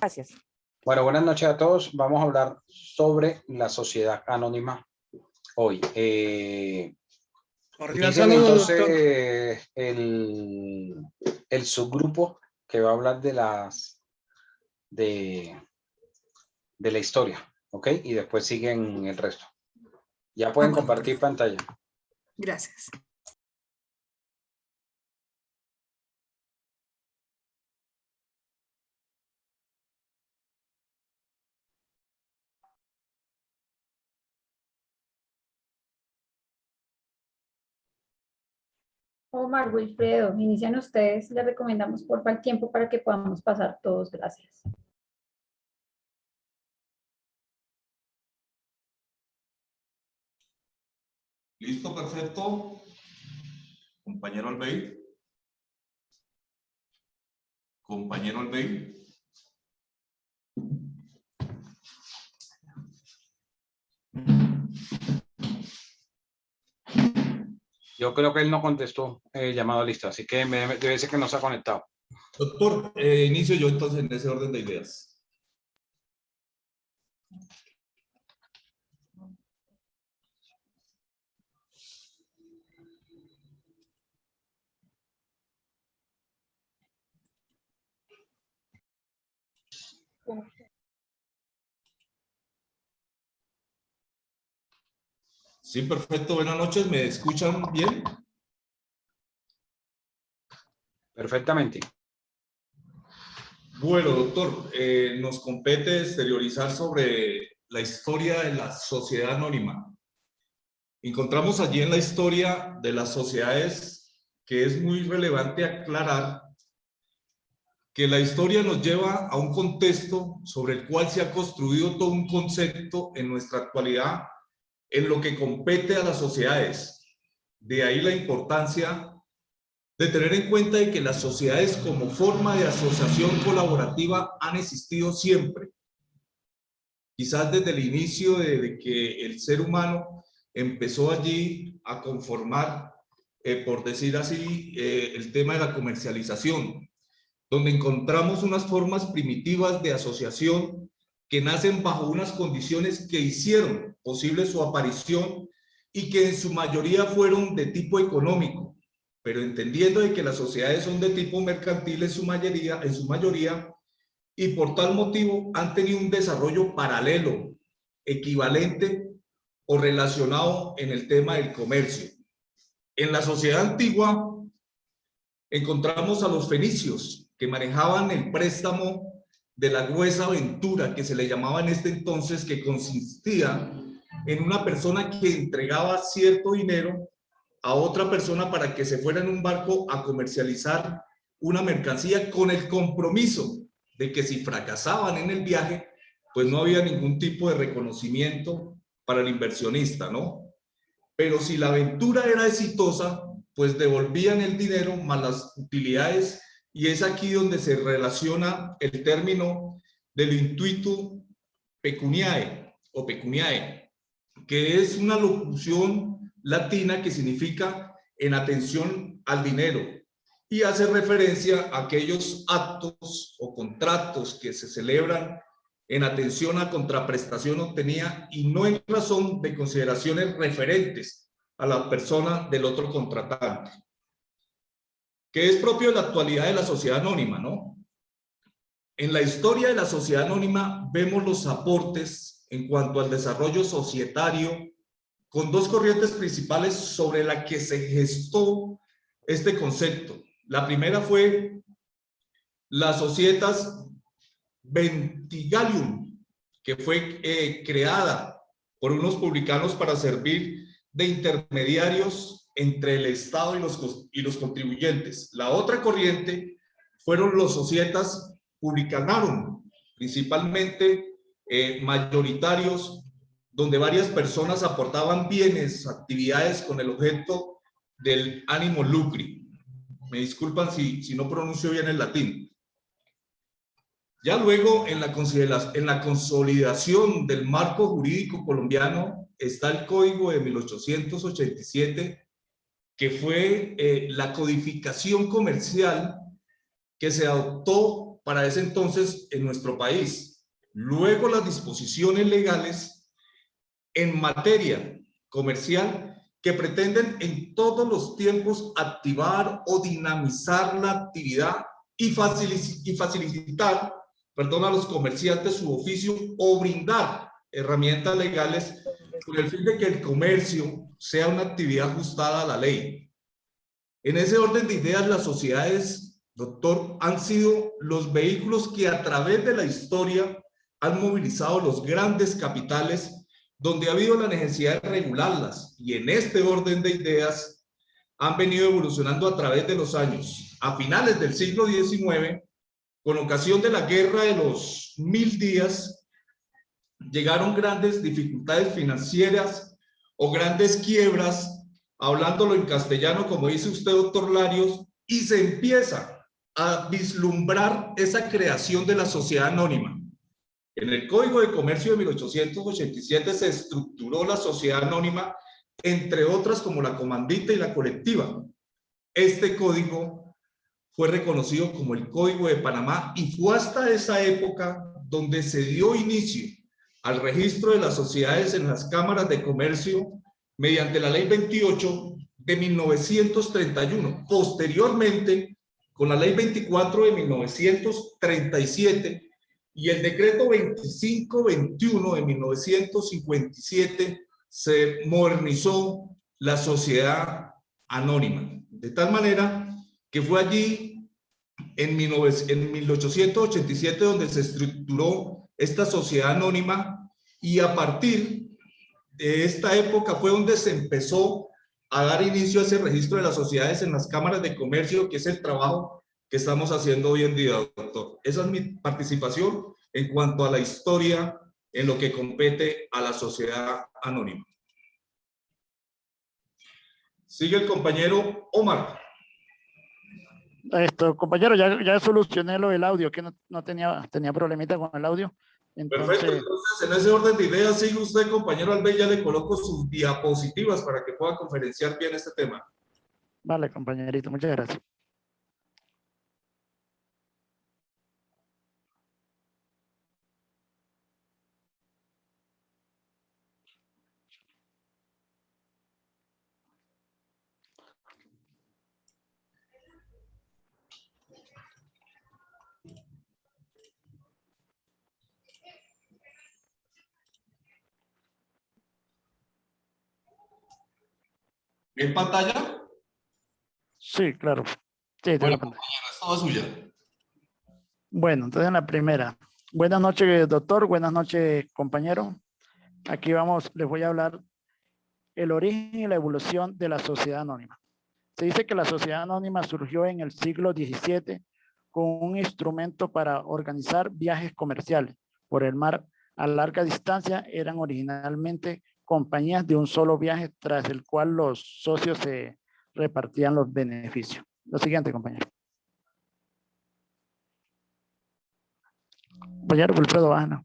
Gracias. Bueno, buenas noches a todos. Vamos a hablar sobre la sociedad anónima hoy. Cordial saludo, doctor. Entonces el subgrupo que va a hablar de la historia, ¿ok? Y después siguen el resto. Ya pueden compartir pantalla. Gracias. Omar, Wilfredo, inician ustedes. Les recomendamos porfa el tiempo para que podamos pasar todos. Gracias. Listo, perfecto. Compañero Albey. Compañero Albey. Yo creo que él no contestó llamado a lista, así que debe ser que no se ha conectado. Doctor, inicio yo entonces en ese orden de ideas. Sí, perfecto. Buenas noches. ¿Me escuchan bien? Perfectamente. Bueno, doctor, nos compete exteriorizar sobre la historia de la sociedad anónima. Encontramos allí en la historia de las sociedades que es muy relevante aclarar que la historia nos lleva a un contexto sobre el cual se ha construido todo un concepto en nuestra actualidad en lo que compete a las sociedades. De ahí la importancia de tener en cuenta de que las sociedades como forma de asociación colaborativa han existido siempre. Quizás desde el inicio de que el ser humano empezó allí a conformar, por decir así, el tema de la comercialización, donde encontramos unas formas primitivas de asociación que nacen bajo unas condiciones que hicieron posible su aparición y que en su mayoría fueron de tipo económico, pero entendiendo de que las sociedades son de tipo mercantil en su mayoría, y por tal motivo han tenido un desarrollo paralelo, equivalente o relacionado en el tema del comercio. En la sociedad antigua encontramos a los fenicios, que manejaban el préstamo de la gruesa aventura, que se le llamaba en este entonces, que consistía en una persona que entregaba cierto dinero a otra persona para que se fuera en un barco a comercializar una mercancía con el compromiso de que si fracasaban en el viaje, pues no había ningún tipo de reconocimiento para el inversionista, ¿no? Pero si la aventura era exitosa, pues devolvían el dinero más las utilidades, y es aquí donde se relaciona el término del intuitu pecuniae o pecuniae, que es una locución latina que significa en atención al dinero y hace referencia a aquellos actos o contratos que se celebran en atención a contraprestación obtenida y no en razón de consideraciones referentes a la persona del otro contratante, que es propio de la actualidad de la sociedad anónima, ¿no? En la historia de la sociedad anónima vemos los aportes en cuanto al desarrollo societario con dos corrientes principales sobre la que se gestó este concepto. La primera fue la Societas Ventigalium, que fue creada por unos publicanos para servir de intermediarios entre el Estado y los contribuyentes. La otra corriente fueron los Societas Publicanarum, principalmente mayoritarios, donde varias personas aportaban bienes, actividades con el objeto del ánimo lucri. Me disculpan si no pronuncio bien el latín. Ya luego, en la consolidación del marco jurídico colombiano, está el Código de 1887, que fue la codificación comercial que se adoptó nuevo para ese entonces en nuestro país. Luego las disposiciones legales en materia comercial que pretenden en todos los tiempos activar o dinamizar la actividad y facilitar, perdón, a los comerciantes su oficio o brindar herramientas legales con el fin de que el comercio sea una actividad ajustada a la ley. En ese orden de ideas, las sociedades, doctor, han sido los vehículos que a través de la historia han movilizado los grandes capitales donde ha habido la necesidad de regularlas, y en este orden de ideas han venido evolucionando a través de los años. A finales del siglo XIX, con ocasión de la guerra de los 1000 días, llegaron grandes dificultades financieras o grandes quiebras, hablándolo en castellano, como dice usted, doctor Larios, y se empieza a vislumbrar esa creación de la sociedad anónima. En el Código de Comercio de 1887 se estructuró la sociedad anónima, entre otras como la comandita y la colectiva. Este código fue reconocido como el Código de Panamá y fue hasta esa época donde se dio inicio al registro de las sociedades en las cámaras de comercio mediante la Ley 28 de 1931. Posteriormente, con la Ley 24 de 1937, y el decreto 2521 de 1957 se modernizó la sociedad anónima. De tal manera que fue allí en 1887 donde se estructuró esta sociedad anónima, y a partir de esta época fue donde se empezó a dar inicio a ese registro de las sociedades en las cámaras de comercio, que es el trabajo que estamos haciendo hoy en día, doctor. Esa es mi participación en cuanto a la historia en lo que compete a la sociedad anónima. Sigue el compañero Omar. Compañero, ya solucioné lo del audio, que no tenía problemita con el audio. Perfecto, entonces en ese orden de ideas sigue usted, compañero Albey, ya le coloco sus diapositivas para que pueda conferenciar bien este tema. Vale, compañerito, muchas gracias. ¿En pantalla? Sí, claro. Sí, bueno, compañera, es toda suya. Bueno, entonces en la primera. Buenas noches, doctor. Buenas noches, compañero. Aquí les voy a hablar el origen y la evolución de la sociedad anónima. Se dice que la sociedad anónima surgió en el siglo XVII con un instrumento para organizar viajes comerciales por el mar a larga distancia. Eran originalmente compañías de un solo viaje, tras el cual los socios se repartían los beneficios. Lo siguiente, compañero. Compañero Wilfredo Bajana.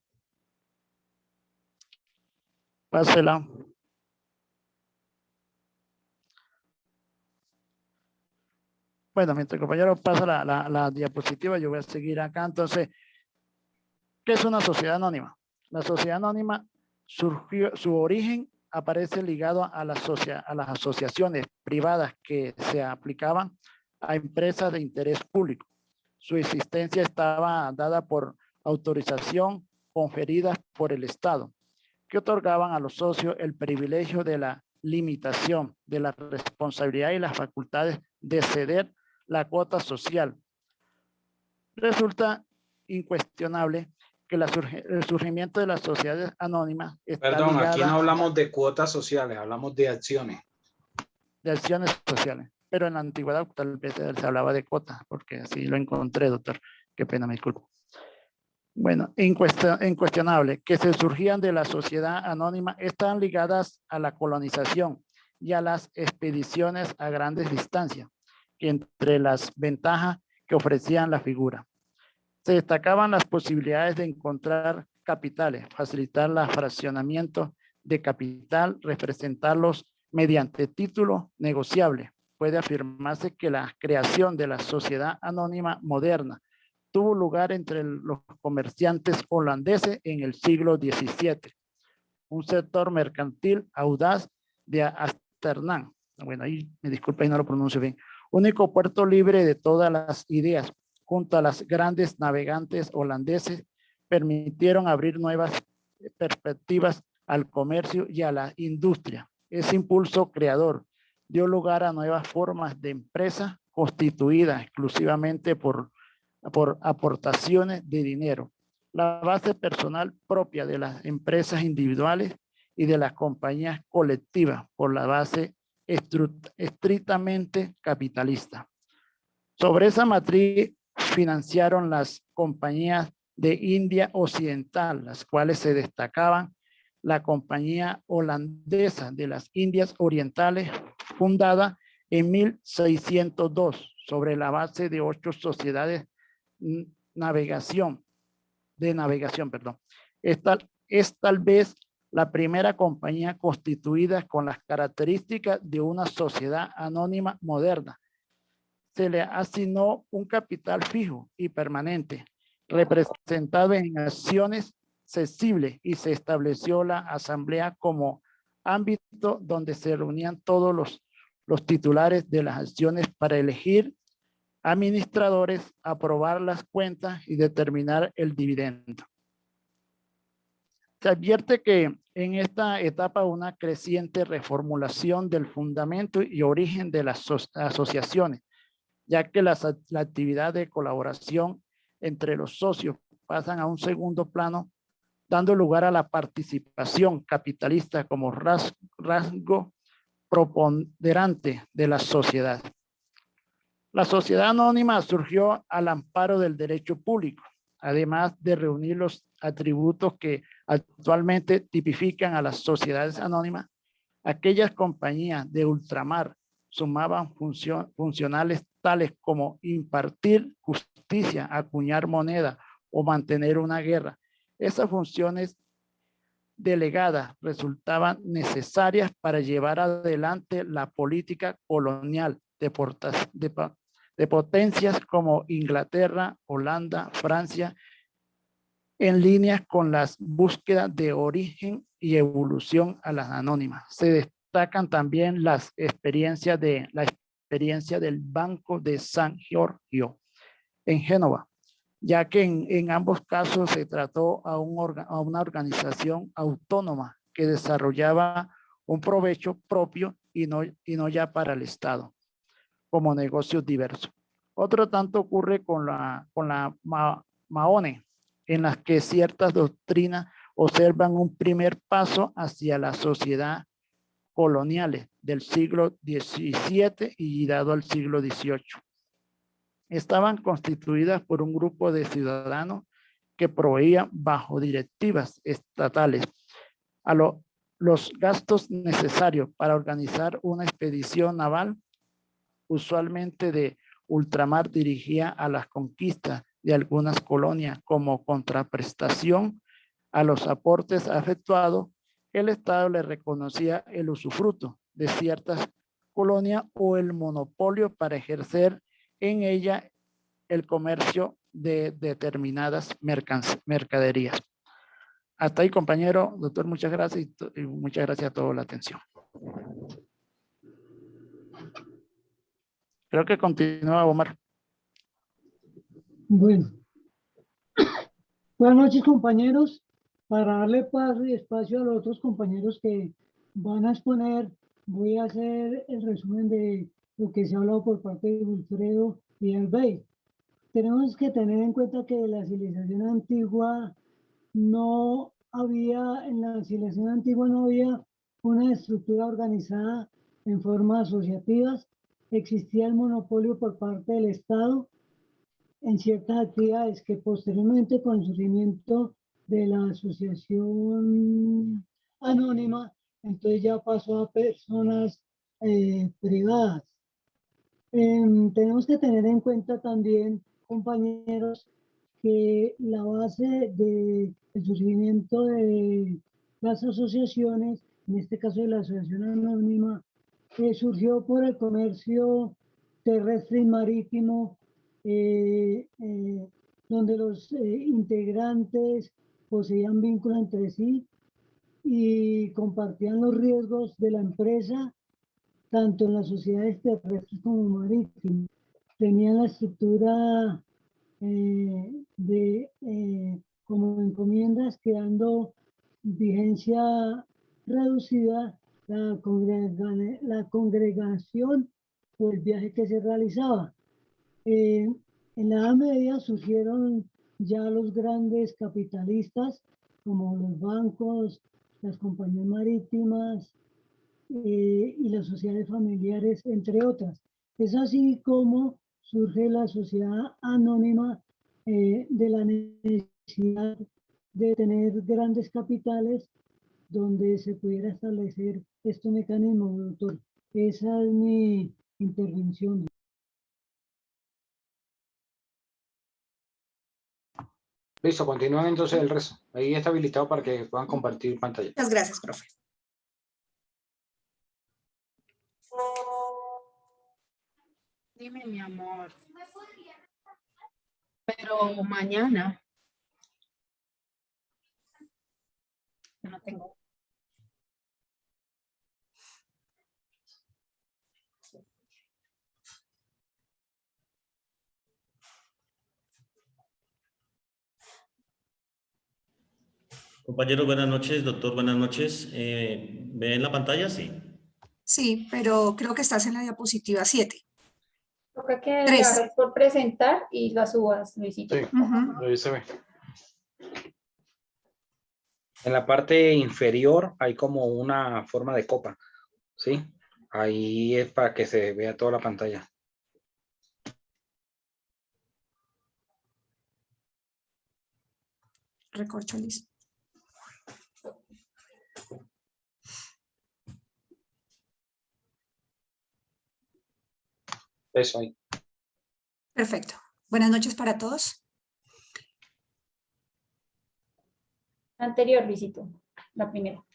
Pásela. Bueno, mientras el compañero pasa la diapositiva, yo voy a seguir acá. Entonces, ¿qué es una sociedad anónima? La sociedad anónima surgió, su origen aparece ligado a las asociaciones privadas que se aplicaban a empresas de interés público. Su existencia estaba dada por autorización conferida por el Estado, que otorgaban a los socios el privilegio de la limitación de la responsabilidad y las facultades de ceder la cuota social. Resulta incuestionable que el surgimiento de las sociedades anónimas está Perdón, ligada, aquí no hablamos de cuotas sociales, hablamos de acciones. de acciones sociales, pero en la antigüedad tal vez se hablaba de cuotas, porque así lo encontré, doctor. Qué pena, me disculpo. Bueno, incuestionable que se surgían de la sociedad anónima están ligadas a la colonización y a las expediciones a grandes distancias, que entre las ventajas que ofrecían la figura. Se destacaban las posibilidades de encontrar capitales, facilitar el fraccionamiento de capital, representarlos mediante títulos negociables. Puede afirmarse que la creación de la sociedad anónima moderna tuvo lugar entre los comerciantes holandeses en el siglo XVII. Un sector mercantil audaz de Amsterdam. Bueno, ahí me disculpa y no lo pronuncio bien. Único puerto libre de todas las ideas, junto a las grandes navegantes holandeses, permitieron abrir nuevas perspectivas al comercio y a la industria. Ese impulso creador dio lugar a nuevas formas de empresa constituidas exclusivamente por aportaciones de dinero. La base personal propia de las empresas individuales y de las compañías colectivas por la base estrictamente capitalista. Sobre esa matriz financiaron las compañías de India Occidental, las cuales se destacaban la compañía holandesa de las Indias Orientales, fundada en 1602 sobre la base de 8 sociedades de navegación. Esta es tal vez la primera compañía constituida con las características de una sociedad anónima moderna. Se le asignó un capital fijo y permanente, representado en acciones cesibles, y se estableció la asamblea como ámbito donde se reunían todos los titulares de las acciones para elegir administradores, aprobar las cuentas y determinar el dividendo. Se advierte que en esta etapa una creciente reformulación del fundamento y origen de las asociaciones, ya que la actividad de colaboración entre los socios pasan a un segundo plano, dando lugar a la participación capitalista como rasgo preponderante de la sociedad. La sociedad anónima surgió al amparo del derecho público, además de reunir los atributos que actualmente tipifican a las sociedades anónimas. Aquellas compañías de ultramar sumaban funcionales tales como impartir justicia, acuñar moneda o mantener una guerra. Esas funciones delegadas resultaban necesarias para llevar adelante la política colonial de potencias como Inglaterra, Holanda, Francia, en línea con las búsquedas de origen y evolución a las anónimas. Se destacan también la experiencia del Banco de San Giorgio en Génova, ya que en ambos casos se trató a una organización autónoma que desarrollaba un provecho propio y no ya para el Estado, como negocios diversos. Otro tanto ocurre con la Mahone, en las que ciertas doctrinas observan un primer paso hacia la sociedad coloniales del siglo XVII y dado al siglo XVIII. Estaban constituidas por un grupo de ciudadanos que proveían bajo directivas estatales a los gastos necesarios para organizar una expedición naval, usualmente de ultramar, dirigida a las conquistas de algunas colonias como contraprestación a los aportes efectuados. El Estado le reconocía el usufructo de ciertas colonias o el monopolio para ejercer en ella el comercio de determinadas mercaderías. Hasta ahí, compañero. Doctor, muchas gracias y muchas gracias a todos la atención. Creo que continúa Omar. Bueno, buenas noches, compañeros. Para darle paso y espacio a los otros compañeros que van a exponer, voy a hacer el resumen de lo que se ha hablado por parte de Wilfredo y Albey. Tenemos que tener en cuenta que la civilización antigua no había una estructura organizada en formas asociativas. Existía el monopolio por parte del Estado en ciertas actividades que posteriormente, con el surgimiento de la asociación anónima, entonces ya pasó a personas privadas. Tenemos que tener en cuenta también, compañeros, que la base del surgimiento de las asociaciones, en este caso de la asociación anónima, surgió por el comercio terrestre y marítimo donde los integrantes poseían vínculos entre sí y compartían los riesgos de la empresa, tanto en las sociedades terrestres como marítimas. Tenían la estructura como encomiendas, quedando vigencia reducida la congregación o el viaje que se realizaba. En la Edad Media surgieron ya los grandes capitalistas, como los bancos, las compañías marítimas y las sociedades familiares, entre otras. Es así como surge la sociedad anónima de la necesidad de tener grandes capitales donde se pudiera establecer estos mecanismos, doctor. Esa es mi intervención. Listo, continúan entonces el resto. Ahí está habilitado para que puedan compartir pantalla. Muchas gracias, profe. Dime, mi amor. Pero mañana. Yo no tengo. Compañeros, buenas noches. Doctor, buenas noches. ¿Ven la pantalla? Sí. Sí, pero creo que estás en la diapositiva 7. Toca que le 3. hagas por presentar y la subas, Luisito. Sí, Ujú. ahí se ve. En la parte inferior hay como una forma de copa, ¿sí? Ahí es para que se vea toda la pantalla. Recorcholis. Eso ahí. Perfecto. Buenas noches para todos. Anterior, Luisito, la primera.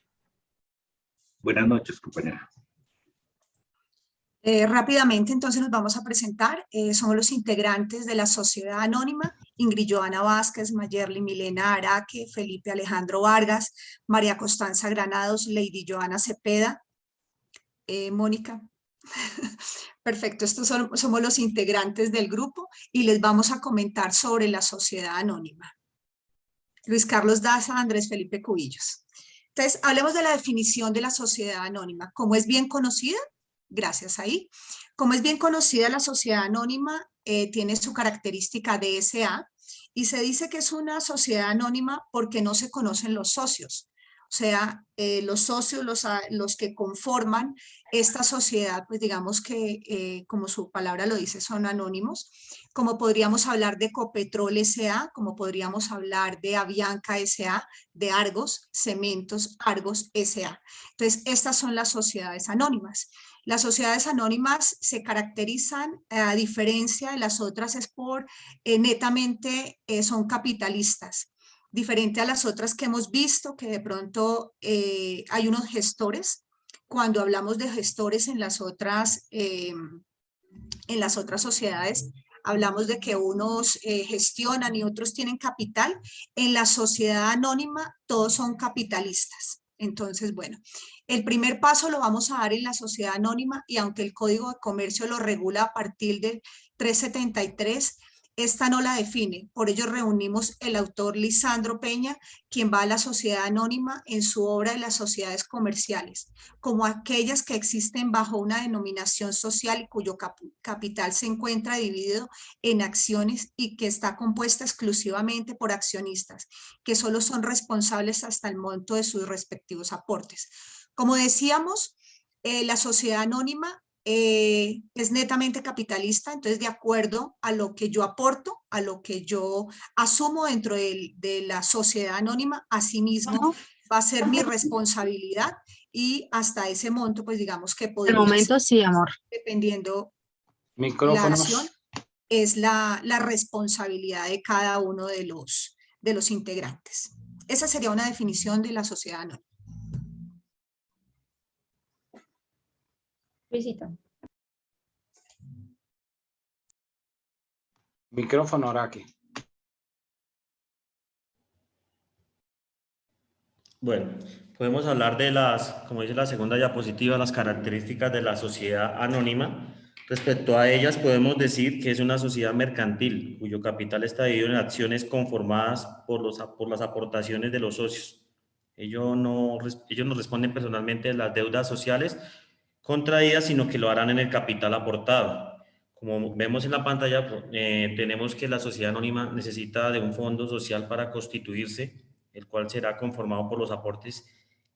Buenas noches, compañera. Rápidamente, entonces nos vamos a presentar. Somos los integrantes de la Sociedad Anónima: Ingrid Joana Vázquez, Mayerly Milena Araque, Felipe Alejandro Vargas, María Constanza Granados, Lady Joana Cepeda, Mónica. Perfecto, estos somos los integrantes del grupo y les vamos a comentar sobre la Sociedad Anónima. Luis Carlos Daza, Andrés Felipe Cubillos. Entonces, hablemos de la definición de la Sociedad Anónima. ¿Cómo es bien conocida? Gracias ahí. Como es bien conocida, la sociedad anónima tiene su característica DSA y se dice que es una sociedad anónima porque no se conocen los socios. O sea, los socios, los que conforman esta sociedad, pues digamos que, como su palabra lo dice, son anónimos. Como podríamos hablar de Copetrol S.A., como podríamos hablar de Avianca S.A., de Argos, Cementos, Argos S.A. Entonces, estas son las sociedades anónimas. Las sociedades anónimas se caracterizan, a diferencia de las otras, es por netamente son capitalistas, diferente a las otras que hemos visto, que de pronto hay unos gestores. Cuando hablamos de gestores en las otras sociedades, hablamos de que unos gestionan y otros tienen capital. En la sociedad anónima todos son capitalistas. Entonces, bueno, el primer paso lo vamos a dar en la sociedad anónima y aunque el Código de Comercio lo regula a partir del 373, esta no la define. Por ello reunimos el autor Lisandro Peña, quien va a la sociedad anónima en su obra de las sociedades comerciales, como aquellas que existen bajo una denominación social y cuyo capital se encuentra dividido en acciones y que está compuesta exclusivamente por accionistas, que solo son responsables hasta el monto de sus respectivos aportes. Como decíamos, la sociedad anónima es netamente capitalista, entonces de acuerdo a lo que yo aporto, a lo que yo asumo dentro de la sociedad anónima, asimismo va a ser mi responsabilidad y hasta ese monto, pues digamos que De podemos momento decir, sí, amor. dependiendo la Micrófonos. acción, es la responsabilidad de cada uno de los integrantes. Esa sería una definición de la sociedad anónima. Luisito. Micrófono, Araque. Bueno, podemos hablar de las, como dice la segunda diapositiva, las características de la sociedad anónima. Respecto a ellas, podemos decir que es una sociedad mercantil, cuyo capital está dividido en acciones conformadas por las aportaciones de los socios. Ellos no responden personalmente de las deudas sociales contraídas, sino que lo harán en el capital aportado. Como vemos en la pantalla, tenemos que la sociedad anónima necesita de un fondo social para constituirse, el cual será conformado por los aportes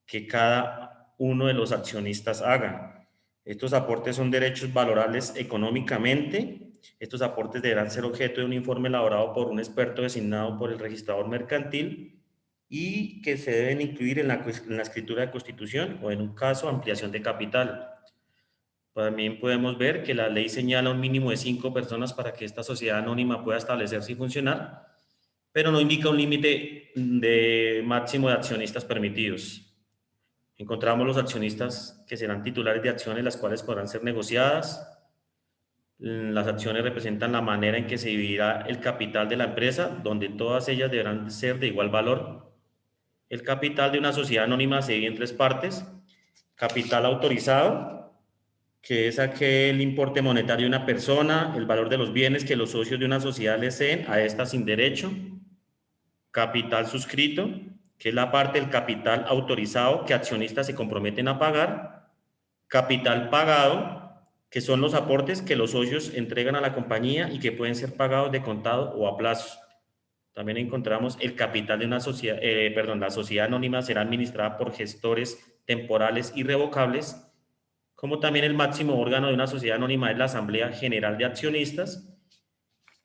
que cada uno de los accionistas haga. Estos aportes son derechos valorables económicamente. Estos aportes deberán ser objeto de un informe elaborado por un experto designado por el registrador mercantil y que se deben incluir en la escritura de constitución o, en un caso, ampliación de capital. También podemos ver que la ley señala un mínimo de 5 personas para que esta sociedad anónima pueda establecerse y funcionar, pero no indica un límite de máximo de accionistas permitidos. Encontramos los accionistas que serán titulares de acciones, las cuales podrán ser negociadas. Las acciones representan la manera en que se dividirá el capital de la empresa, donde todas ellas deberán ser de igual valor. El capital de una sociedad anónima se divide en 3 partes. Capital autorizado, que es aquel importe monetario de una persona, el valor de los bienes que los socios de una sociedad le ceden a esta sin derecho. Capital suscrito, que es la parte del capital autorizado que accionistas se comprometen a pagar. Capital pagado, que son los aportes que los socios entregan a la compañía y que pueden ser pagados de contado o a plazos. También encontramos el capital de una sociedad, la sociedad anónima será administrada por gestores temporales irrevocables, como también el máximo órgano de una sociedad anónima es la Asamblea General de Accionistas,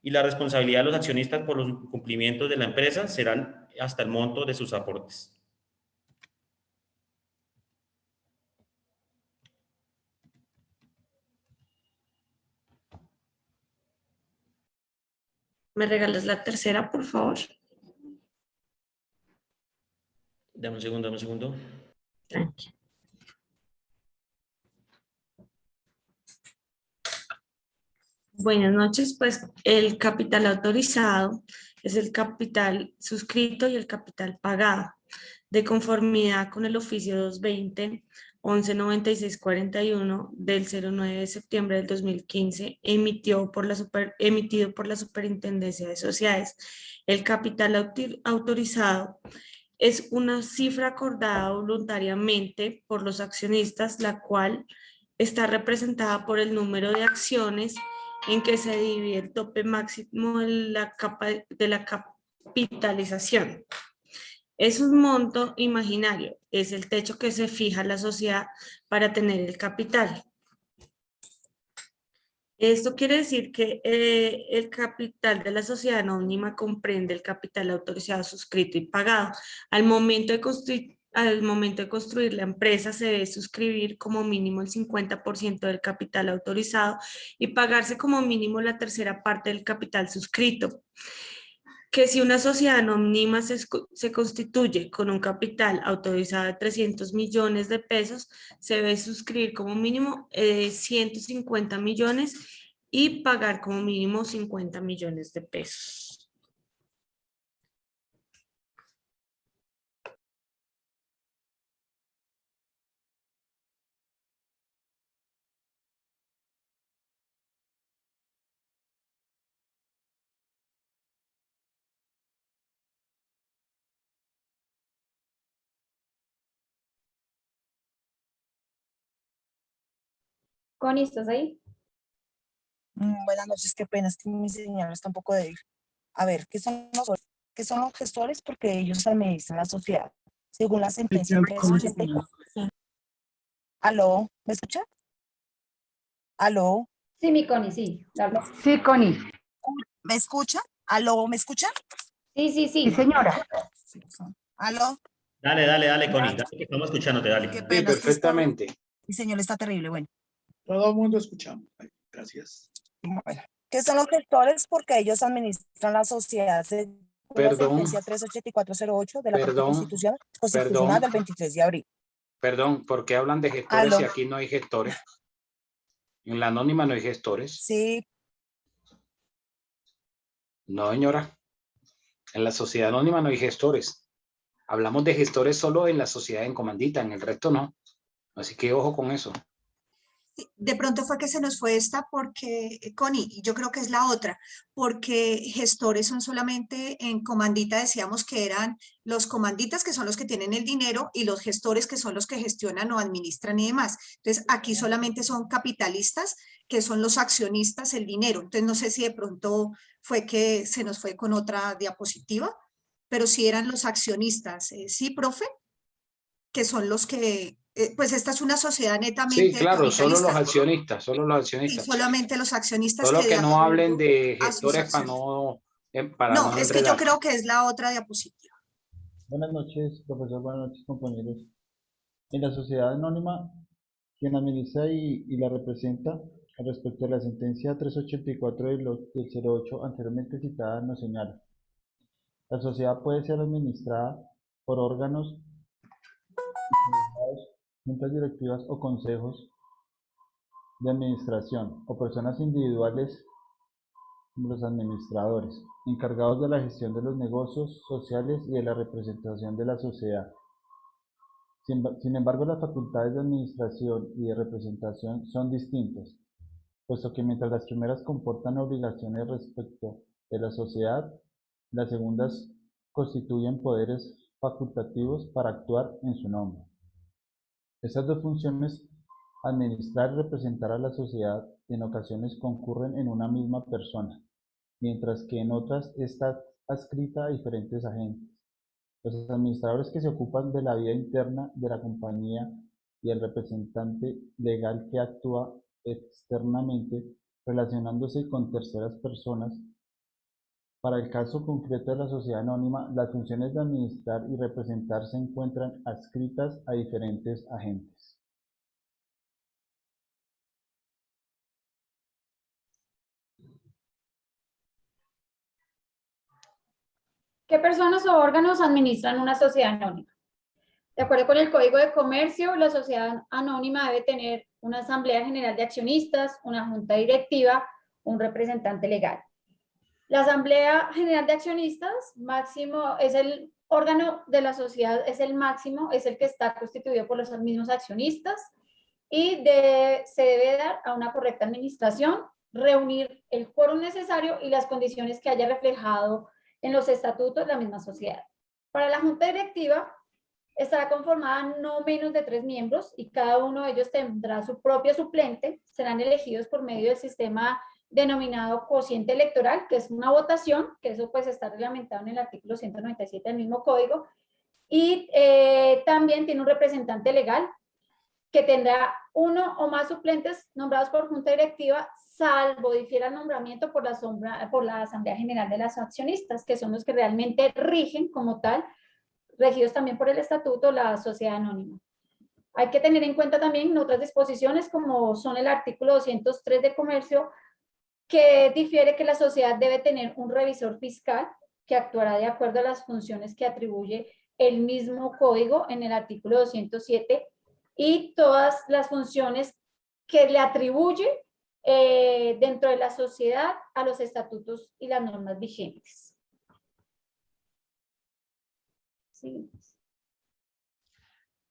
y la responsabilidad de los accionistas por los cumplimientos de la empresa serán hasta el monto de sus aportes. ¿Me regalas la tercera, por favor? Dame un segundo, dame un segundo. Tranqui. Buenas noches, pues el capital autorizado es el capital suscrito y el capital pagado. De conformidad con el oficio 220 119641 del 09 de septiembre del 2015, emitido por la Superintendencia de Sociedades. El capital autorizado es una cifra acordada voluntariamente por los accionistas, la cual está representada por el número de acciones en que se divide el tope máximo de la capitalización. Es un monto imaginario, es el techo que se fija la sociedad para tener el capital. Esto quiere decir que el capital de la sociedad anónima comprende el capital autorizado, suscrito y pagado. Al momento de construir la empresa se debe suscribir como mínimo el 50% del capital autorizado y pagarse como mínimo la tercera parte del capital suscrito. Que si una sociedad anónima se constituye con un capital autorizado de 300 millones de pesos, se debe suscribir como mínimo 150 millones y pagar como mínimo 50 millones de pesos. Connie, ¿estás ahí? Buenas noches, qué pena, es que mi señal está un poco débil. A ver, ¿qué son los gestores? Porque ellos administran la sociedad, según la sentencia 384. ¿Aló? ¿Me escucha? ¿Aló? Sí, mi Connie, sí. Dale. Sí, Connie. ¿Me escucha? ¿Aló? ¿Me escucha? Sí, sí, Sí, sí. señora. ¿Aló? Dale, Connie, estamos escuchándote, Qué dale. pena, Sí, es que perfectamente. mi señal está terrible, bueno. Todo el mundo escuchamos. Gracias. Bueno, ¿qué son los gestores? Porque ellos administran la sociedad según la Perdón, sentencia 38408 de la Corte perdón, Constitucional del 23 de abril. perdón, ¿por qué hablan de gestores ¿Aló? si aquí no hay gestores? En la anónima no hay gestores. Sí, No, señora. En la sociedad anónima no hay gestores. hablamos de gestores solo en la sociedad en comandita, en el resto no. Así que ojo con eso. De pronto fue que se nos fue esta porque, Connie, yo creo que es la otra, porque gestores son solamente en comandita, decíamos que eran los comanditas que son los que tienen el dinero y los gestores que son los que gestionan o administran y demás. Entonces aquí solamente son capitalistas, que son los accionistas, el dinero. Entonces no sé si de pronto fue que se nos fue con otra diapositiva, pero sí eran los accionistas. ¿Sí, profe? Que son los que... pues esta es una sociedad netamente Sí, claro, solo los capitalista. accionistas, solo los Sí, accionistas. solamente los accionistas Solo que de no hablen acuerdo de a sus gestores para acciones. no No, es que yo enredar. creo que es la otra diapositiva. Buenas noches, profesor. Buenas noches, compañeros. En la sociedad anónima, quien administra y la representa, respecto a la sentencia 384 del 08 anteriormente citada, nos señala: la sociedad puede ser administrada por órganos, juntas directivas o consejos de administración o personas individuales, los administradores, encargados de la gestión de los negocios sociales y de la representación de la sociedad. Sin embargo, las facultades de administración y de representación son distintas, puesto que mientras las primeras comportan obligaciones respecto de la sociedad, las segundas constituyen poderes facultativos para actuar en su nombre. Estas dos funciones, administrar y representar a la sociedad, en ocasiones concurren en una misma persona, mientras que en otras está adscrita a diferentes agentes. Los administradores que se ocupan de la vida interna de la compañía y el representante legal que actúa externamente relacionándose con terceras personas. Para el caso concreto de la sociedad anónima, las funciones de administrar y representar se encuentran adscritas a diferentes agentes. ¿Qué personas o órganos administran una sociedad anónima? De acuerdo con el Código de Comercio, la sociedad anónima debe tener una asamblea general de accionistas, una junta directiva, un representante legal. La asamblea general de accionistas máximo es el órgano de la sociedad, es el máximo, es el que está constituido por los mismos accionistas y se debe dar a una correcta administración, reunir el quórum necesario y las condiciones que haya reflejado en los estatutos de la misma sociedad. Para la junta directiva estará conformada no menos de 3 miembros y cada uno de ellos tendrá su propio suplente. Serán elegidos por medio del sistema denominado cociente electoral, que es una votación, que eso pues está reglamentado en el artículo 197 del mismo código, y también tiene un representante legal que tendrá uno o más suplentes nombrados por junta directiva, salvo difiera el nombramiento por la Asamblea General de las Accionistas, que son los que realmente rigen como tal, regidos también por el estatuto, la sociedad anónima. Hay que tener en cuenta también otras disposiciones como son el artículo 203 de comercio, que difiere que la sociedad debe tener un revisor fiscal que actuará de acuerdo a las funciones que atribuye el mismo código en el artículo 207 y todas las funciones que le atribuye dentro de la sociedad a los estatutos y las normas vigentes. Sí.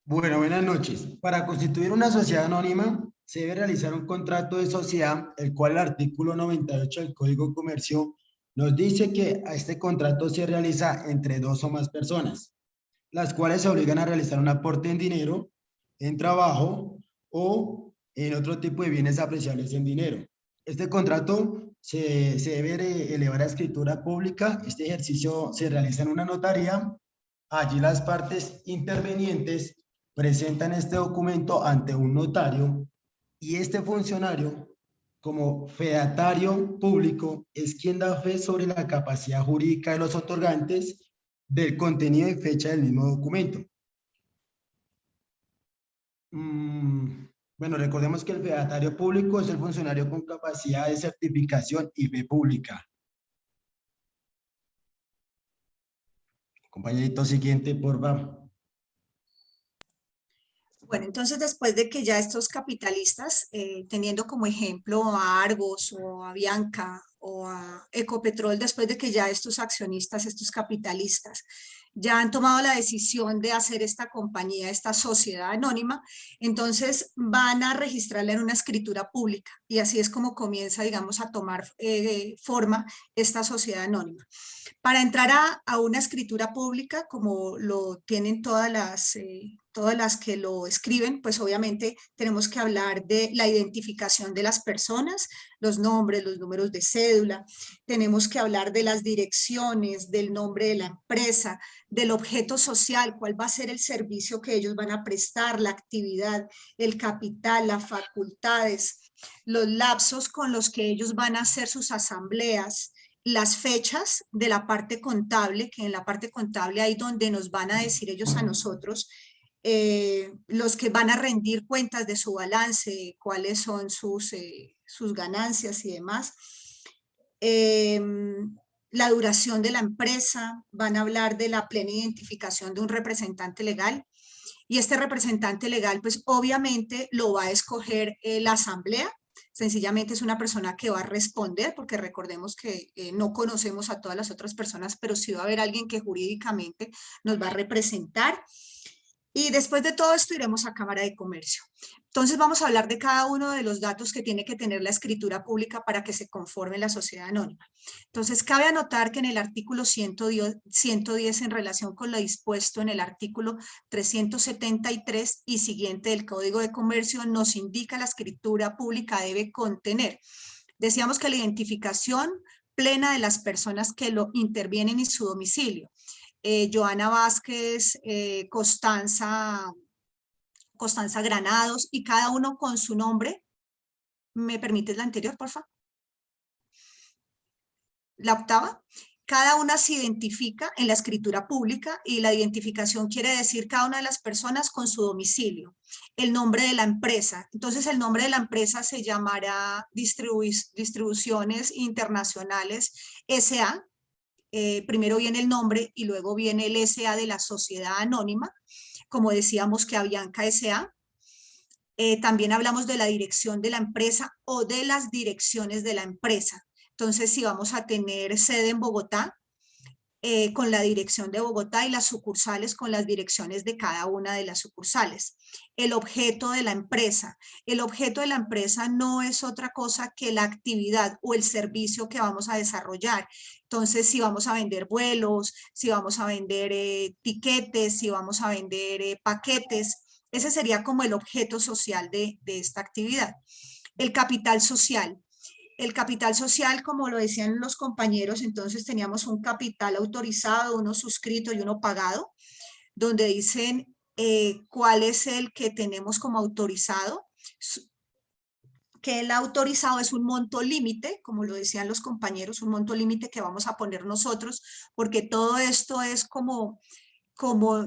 Bueno, buenas noches. Para constituir una sociedad anónima se debe realizar un contrato de sociedad, el cual el artículo 98 del Código de Comercio nos dice que a este contrato se realiza entre 2 o más personas, las cuales se obligan a realizar un aporte en dinero, en trabajo o en otro tipo de bienes apreciables en dinero. Este contrato se debe elevar a escritura pública. Este ejercicio se realiza en una notaría. Allí las partes intervenientes presentan este documento ante un notario y este funcionario, como fedatario público, es quien da fe sobre la capacidad jurídica de los otorgantes, del contenido y fecha del mismo documento. Bueno, recordemos que el fedatario público es el funcionario con capacidad de certificación y fe pública. Compañerito siguiente, por favor. Bueno, entonces después de que ya estos capitalistas, teniendo como ejemplo a Argos o a Bianca o a Ecopetrol, después de que ya estos accionistas, estos capitalistas ya han tomado la decisión de hacer esta compañía, esta sociedad anónima, entonces van a registrarla en una escritura pública y así es como comienza, digamos, a tomar forma esta sociedad anónima. Para entrar a una escritura pública, como lo tienen todas las que lo escriben, pues obviamente tenemos que hablar de la identificación de las personas, los nombres, los números de cédula, tenemos que hablar de las direcciones, del nombre de la empresa, del objeto social, cuál va a ser el servicio que ellos van a prestar, la actividad, el capital, las facultades, los lapsos con los que ellos van a hacer sus asambleas, las fechas de la parte contable, que en la parte contable ahí donde nos van a decir ellos a nosotros, los que van a rendir cuentas de su balance, cuáles son sus ganancias y demás. La duración de la empresa, van a hablar de la plena identificación de un representante legal y este representante legal pues obviamente lo va a escoger la asamblea. Sencillamente es una persona que va a responder, porque recordemos que no conocemos a todas las otras personas, pero sí va a haber alguien que jurídicamente nos va a representar. Y después de todo esto iremos a Cámara de Comercio. Entonces vamos a hablar de cada uno de los datos que tiene que tener la escritura pública para que se conforme la sociedad anónima. Entonces cabe anotar que en el artículo 110 en relación con lo dispuesto en el artículo 373 y siguiente del Código de Comercio nos indica la escritura pública debe contener. Decíamos que la identificación plena de las personas que lo intervienen y su domicilio. Joana Vázquez, Constanza Granados y cada uno con su nombre. ¿Me permites la anterior, por favor? La octava. Cada una se identifica en la escritura pública y la identificación quiere decir cada una de las personas con su domicilio. El nombre de la empresa. Entonces el nombre de la empresa se llamará Distribuciones Internacionales S.A. Primero viene el nombre y luego viene el S.A. de la sociedad anónima, como decíamos que Avianca S.A. También hablamos de la dirección de la empresa o de las direcciones de la empresa. Entonces, si vamos a tener sede en Bogotá, con la dirección de Bogotá y las sucursales con las direcciones de cada una de las sucursales. El objeto de la empresa. El objeto de la empresa no es otra cosa que la actividad o el servicio que vamos a desarrollar. Entonces, si vamos a vender vuelos, si vamos a vender tiquetes, si vamos a vender paquetes, ese sería como el objeto social de esta actividad. El capital social. El capital social, como lo decían los compañeros, entonces teníamos un capital autorizado, uno suscrito y uno pagado, donde dicen cuál es el que tenemos como autorizado, que el autorizado es un monto límite, como lo decían los compañeros, un monto límite que vamos a poner nosotros, porque todo esto es como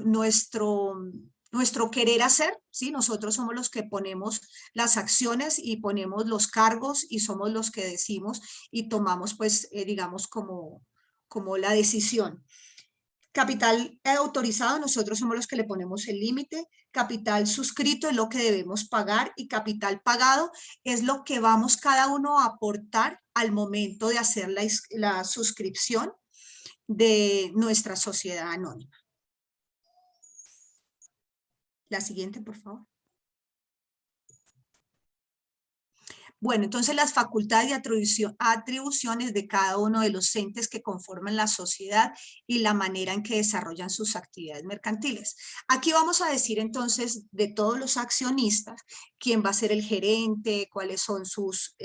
nuestro querer hacer, ¿sí? Nosotros somos los que ponemos las acciones y ponemos los cargos y somos los que decimos y tomamos, pues, digamos, como la decisión. Capital autorizado, nosotros somos los que le ponemos el límite. Capital suscrito es lo que debemos pagar y capital pagado es lo que vamos cada uno a aportar al momento de hacer la suscripción de nuestra sociedad anónima. La siguiente, por favor. Bueno, entonces las facultades y atribuciones de cada uno de los entes que conforman la sociedad y la manera en que desarrollan sus actividades mercantiles. Aquí vamos a decir entonces de todos los accionistas, quién va a ser el gerente, cuáles son sus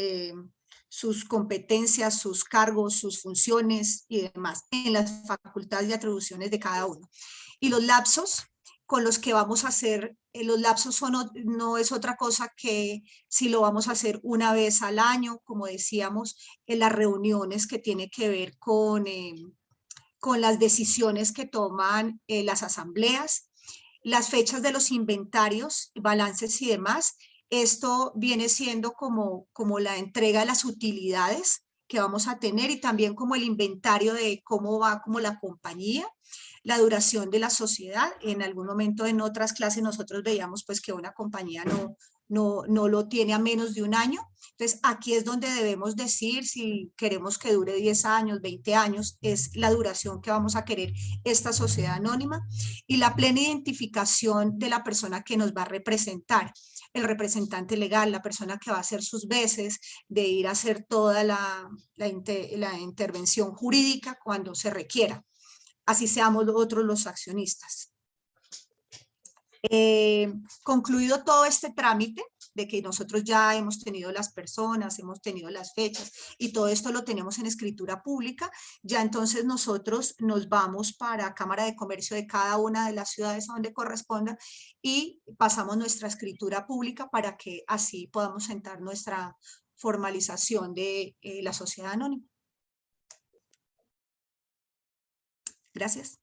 competencias, sus cargos, sus funciones y demás, en las facultades y atribuciones de cada uno. Y los lapsos con los que vamos a hacer, los lapsos no es otra cosa que si lo vamos a hacer una vez al año, como decíamos, en las reuniones que tiene que ver con las decisiones que toman las asambleas, las fechas de los inventarios, balances y demás. Esto viene siendo como la entrega de las utilidades que vamos a tener y también como el inventario de cómo va como la compañía. La duración de la sociedad, en algún momento en otras clases nosotros veíamos pues que una compañía no lo tiene a menos de un año, Entonces, aquí es donde debemos decir si queremos que dure 10 años, 20 años, es la duración que vamos a querer esta sociedad anónima y la plena identificación de la persona que nos va a representar, el representante legal, la persona que va a hacer sus veces de ir a hacer toda la intervención jurídica cuando se requiera. Así seamos otros los accionistas. Concluido todo este trámite de que nosotros ya hemos tenido las personas, hemos tenido las fechas y todo esto lo tenemos en escritura pública, ya entonces nosotros nos vamos para Cámara de Comercio de cada una de las ciudades a donde corresponda y pasamos nuestra escritura pública para que así podamos sentar nuestra formalización de la sociedad anónima. Gracias.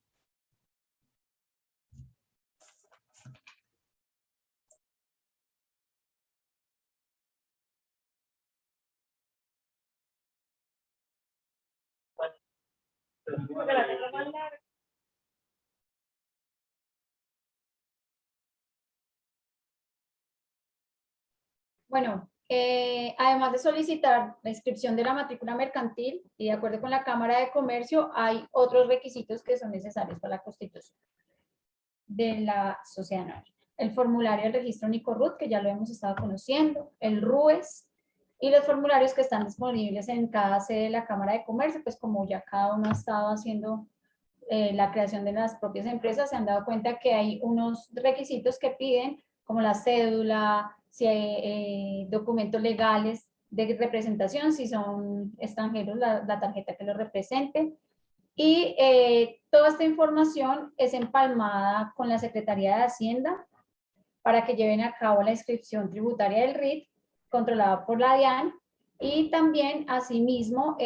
Bueno, además de solicitar la inscripción de la matrícula mercantil y de acuerdo con la Cámara de Comercio, hay otros requisitos que son necesarios para la constitución de la sociedad anónima. El formulario del registro Nicorrut, que ya lo hemos estado conociendo, el RUES y los formularios que están disponibles en cada sede de la Cámara de Comercio, pues como ya cada uno ha estado haciendo la creación de las propias empresas, se han dado cuenta que hay unos requisitos que piden, como la cédula, si hay documentos legales de representación, si son extranjeros, la tarjeta que los represente. Y toda esta información es empalmada con la Secretaría de Hacienda para que lleven a cabo la inscripción tributaria del RIT, controlada por la DIAN, y también, asimismo,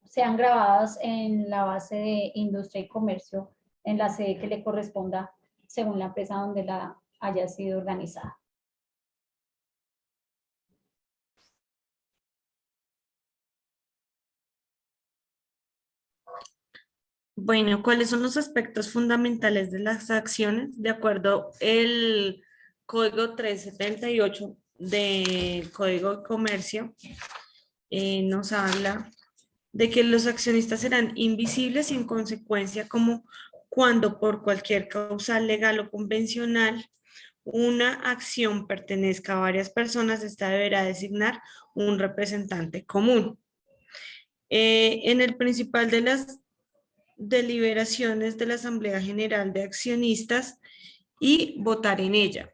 sean grabadas en la base de Industria y Comercio, en la sede que le corresponda según la empresa donde la haya sido organizada. Bueno, ¿cuáles son los aspectos fundamentales de las acciones? De acuerdo el Código 378 del Código de Comercio, nos habla de que los accionistas serán invisibles y en consecuencia como cuando por cualquier causal legal o convencional una acción pertenezca a varias personas, esta deberá designar un representante común. En el principal de las deliberaciones de la Asamblea General de Accionistas y votar en ella.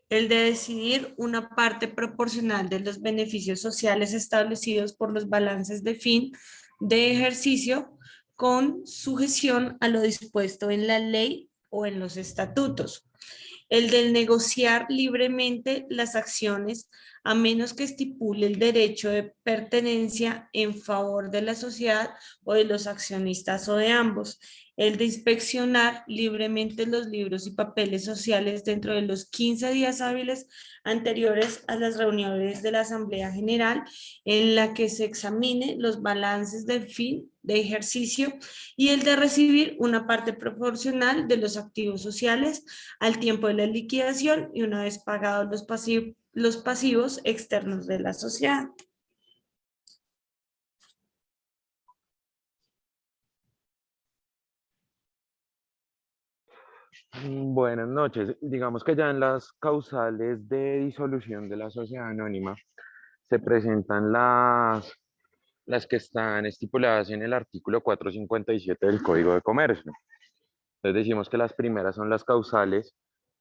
El de decidir una parte proporcional de los beneficios sociales establecidos por los balances de fin de ejercicio con sujeción a lo dispuesto en la ley o en los estatutos. El de negociar libremente las acciones a menos que estipule el derecho de pertenencia en favor de la sociedad o de los accionistas o de ambos. El de inspeccionar libremente los libros y papeles sociales dentro de los 15 días hábiles anteriores a las reuniones de la Asamblea General en la que se examine los balances de fin de ejercicio, y el de recibir una parte proporcional de los activos sociales al tiempo de la liquidación y una vez pagados los pasivos externos de la sociedad. Buenas noches. Digamos que ya en las causales de disolución de la sociedad anónima se presentan las que están estipuladas en el artículo 457 del Código de Comercio. Entonces decimos que las primeras son las causales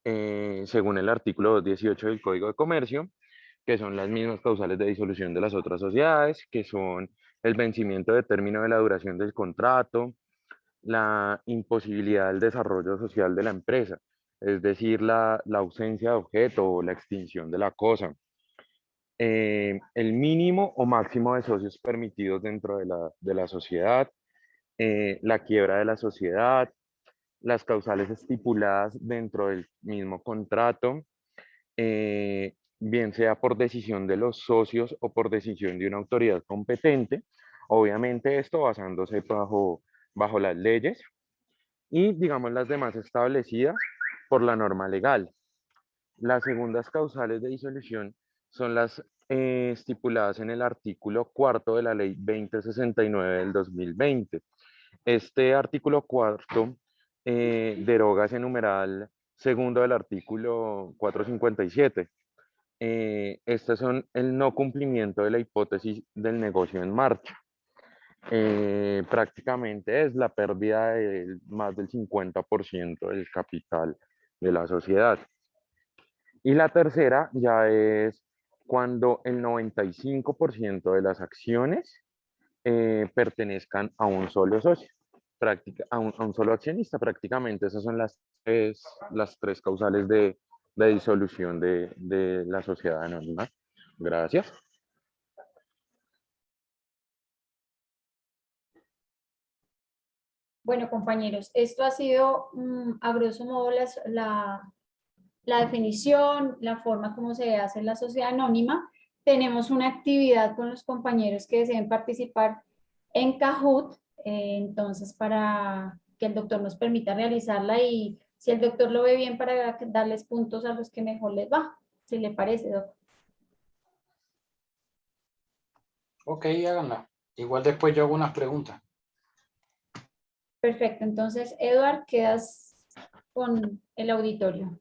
según el artículo 218 del Código de Comercio, que son las mismas causales de disolución de las otras sociedades, que son el vencimiento de término de la duración del contrato, la imposibilidad del desarrollo social de la empresa, es decir, la ausencia de objeto o la extinción de la cosa, el mínimo o máximo de socios permitidos dentro de la sociedad, la quiebra de la sociedad, las causales estipuladas dentro del mismo contrato, bien sea por decisión de los socios o por decisión de una autoridad competente, obviamente esto basándose bajo las leyes, y digamos las demás establecidas por la norma legal. Las segundas causales de disolución son las estipuladas en el artículo 4 de la Ley 2069 del 2020. Este artículo 4 deroga ese numeral segundo del artículo 457. Estos son el no cumplimiento de la hipótesis del negocio en marcha. Prácticamente es la pérdida de más del 50% del capital de la sociedad. Y la tercera ya es cuando el 95% de las acciones pertenezcan a un solo socio, a un solo accionista. Prácticamente esas son las tres causales de disolución de la sociedad anónima. Gracias. Bueno, compañeros, esto ha sido a grosso modo la definición, la forma como se hace la sociedad anónima. Tenemos una actividad con los compañeros que deseen participar en Kahoot, entonces para que el doctor nos permita realizarla y si el doctor lo ve bien para darles puntos a los que mejor les va, si le parece, doctor. Ok, háganla. Igual después yo hago unas preguntas. Perfecto, entonces Eduard, quedas con el auditorio.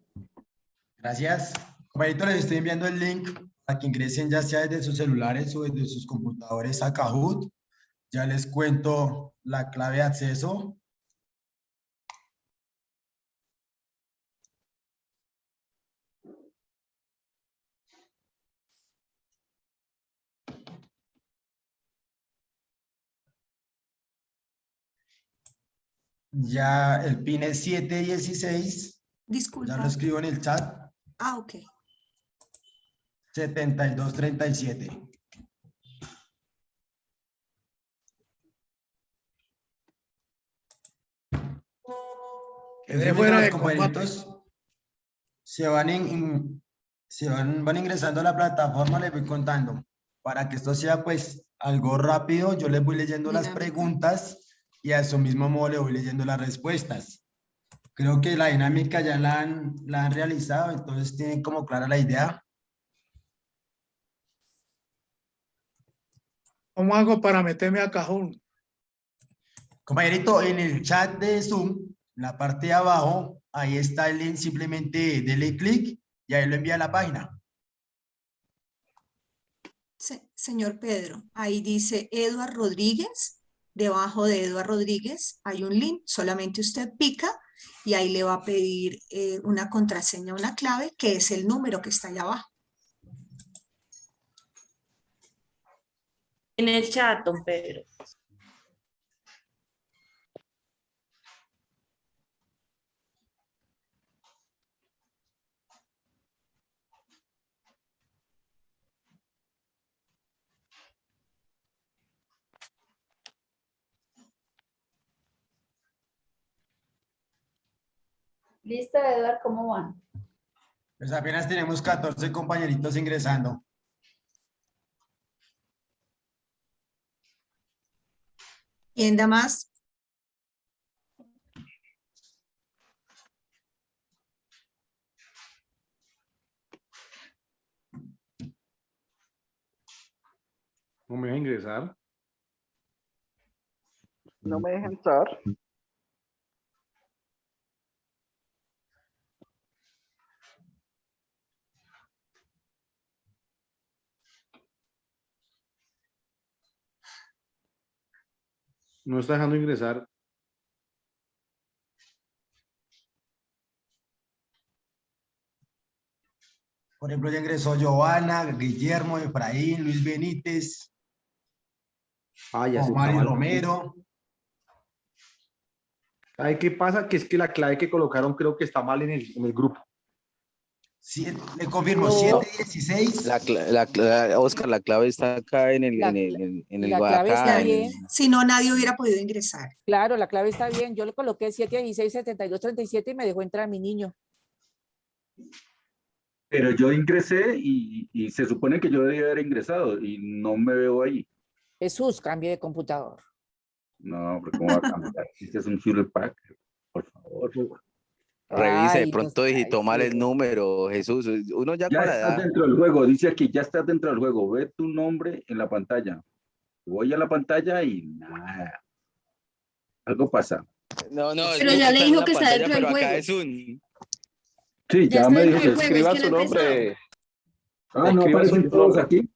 Gracias. Compañeritos, les estoy enviando el link para que ingresen ya sea desde sus celulares o desde sus computadores a Kahoot. Ya les cuento la clave de acceso. Ya el PIN es 716. Disculpa. Ya lo escribo en el chat. Ah, ok. 7237. Fuera de Los compañeritos van ingresando a la plataforma, les voy contando. Para que esto sea pues algo rápido, yo les voy leyendo las preguntas y a eso mismo modo le voy leyendo las respuestas. Creo que la dinámica ya la han realizado, entonces tienen como clara la idea. ¿Cómo hago para meterme a Kahoot? Compañerito, en el chat de Zoom, en la parte de abajo, ahí está el link, simplemente dele clic y ahí lo envía a la página. Señor Pedro, ahí dice Eduard Rodríguez. Debajo de Eduard Rodríguez hay un link, solamente usted pica y ahí le va a pedir una contraseña, una clave, que es el número que está allá abajo. En el chat, don Pedro. Listo, Eduard, ¿cómo van? Pues apenas tenemos 14 compañeritos ingresando. ¿Quién da más? ¿No me deja ingresar? No me deja entrar. No está dejando ingresar. Por ejemplo, ya ingresó Giovanna, Guillermo, Efraín, Luis Benítez, Ya se Omar y está mal. Romero. ¿Sabe qué pasa? Que es que la clave que colocaron creo que está mal en el grupo. Sí, le confirmo, No. 716. Oscar, la clave está acá en el, La- en el La clave acá, está en el- bien. Si no, nadie hubiera podido ingresar. Claro, la clave está bien. Yo le coloqué 716-7237 y me dejó entrar mi niño. Pero yo ingresé y se supone que yo debía haber ingresado y no me veo ahí. Jesús, cambie de computador. No, pero ¿cómo va a cambiar? Este es un fuel pack, por favor. Revise, de Ay, pronto no, digitó mal el sí. número, Jesús. Uno ya Ya con la estás edad. dentro del juego, dice aquí, ya estás dentro del juego. Ve tu nombre en la pantalla. Voy a la pantalla y nada. Algo pasa. No, no, Pero no ya le está en dijo una que está pantalla, dentro del pero acá juego. es un... Sí, Ya ya está me dentro dijo del que juego, es escriba que no su ha empezado. nombre. Ah, no Escriba aparecen su todos nombre. aquí.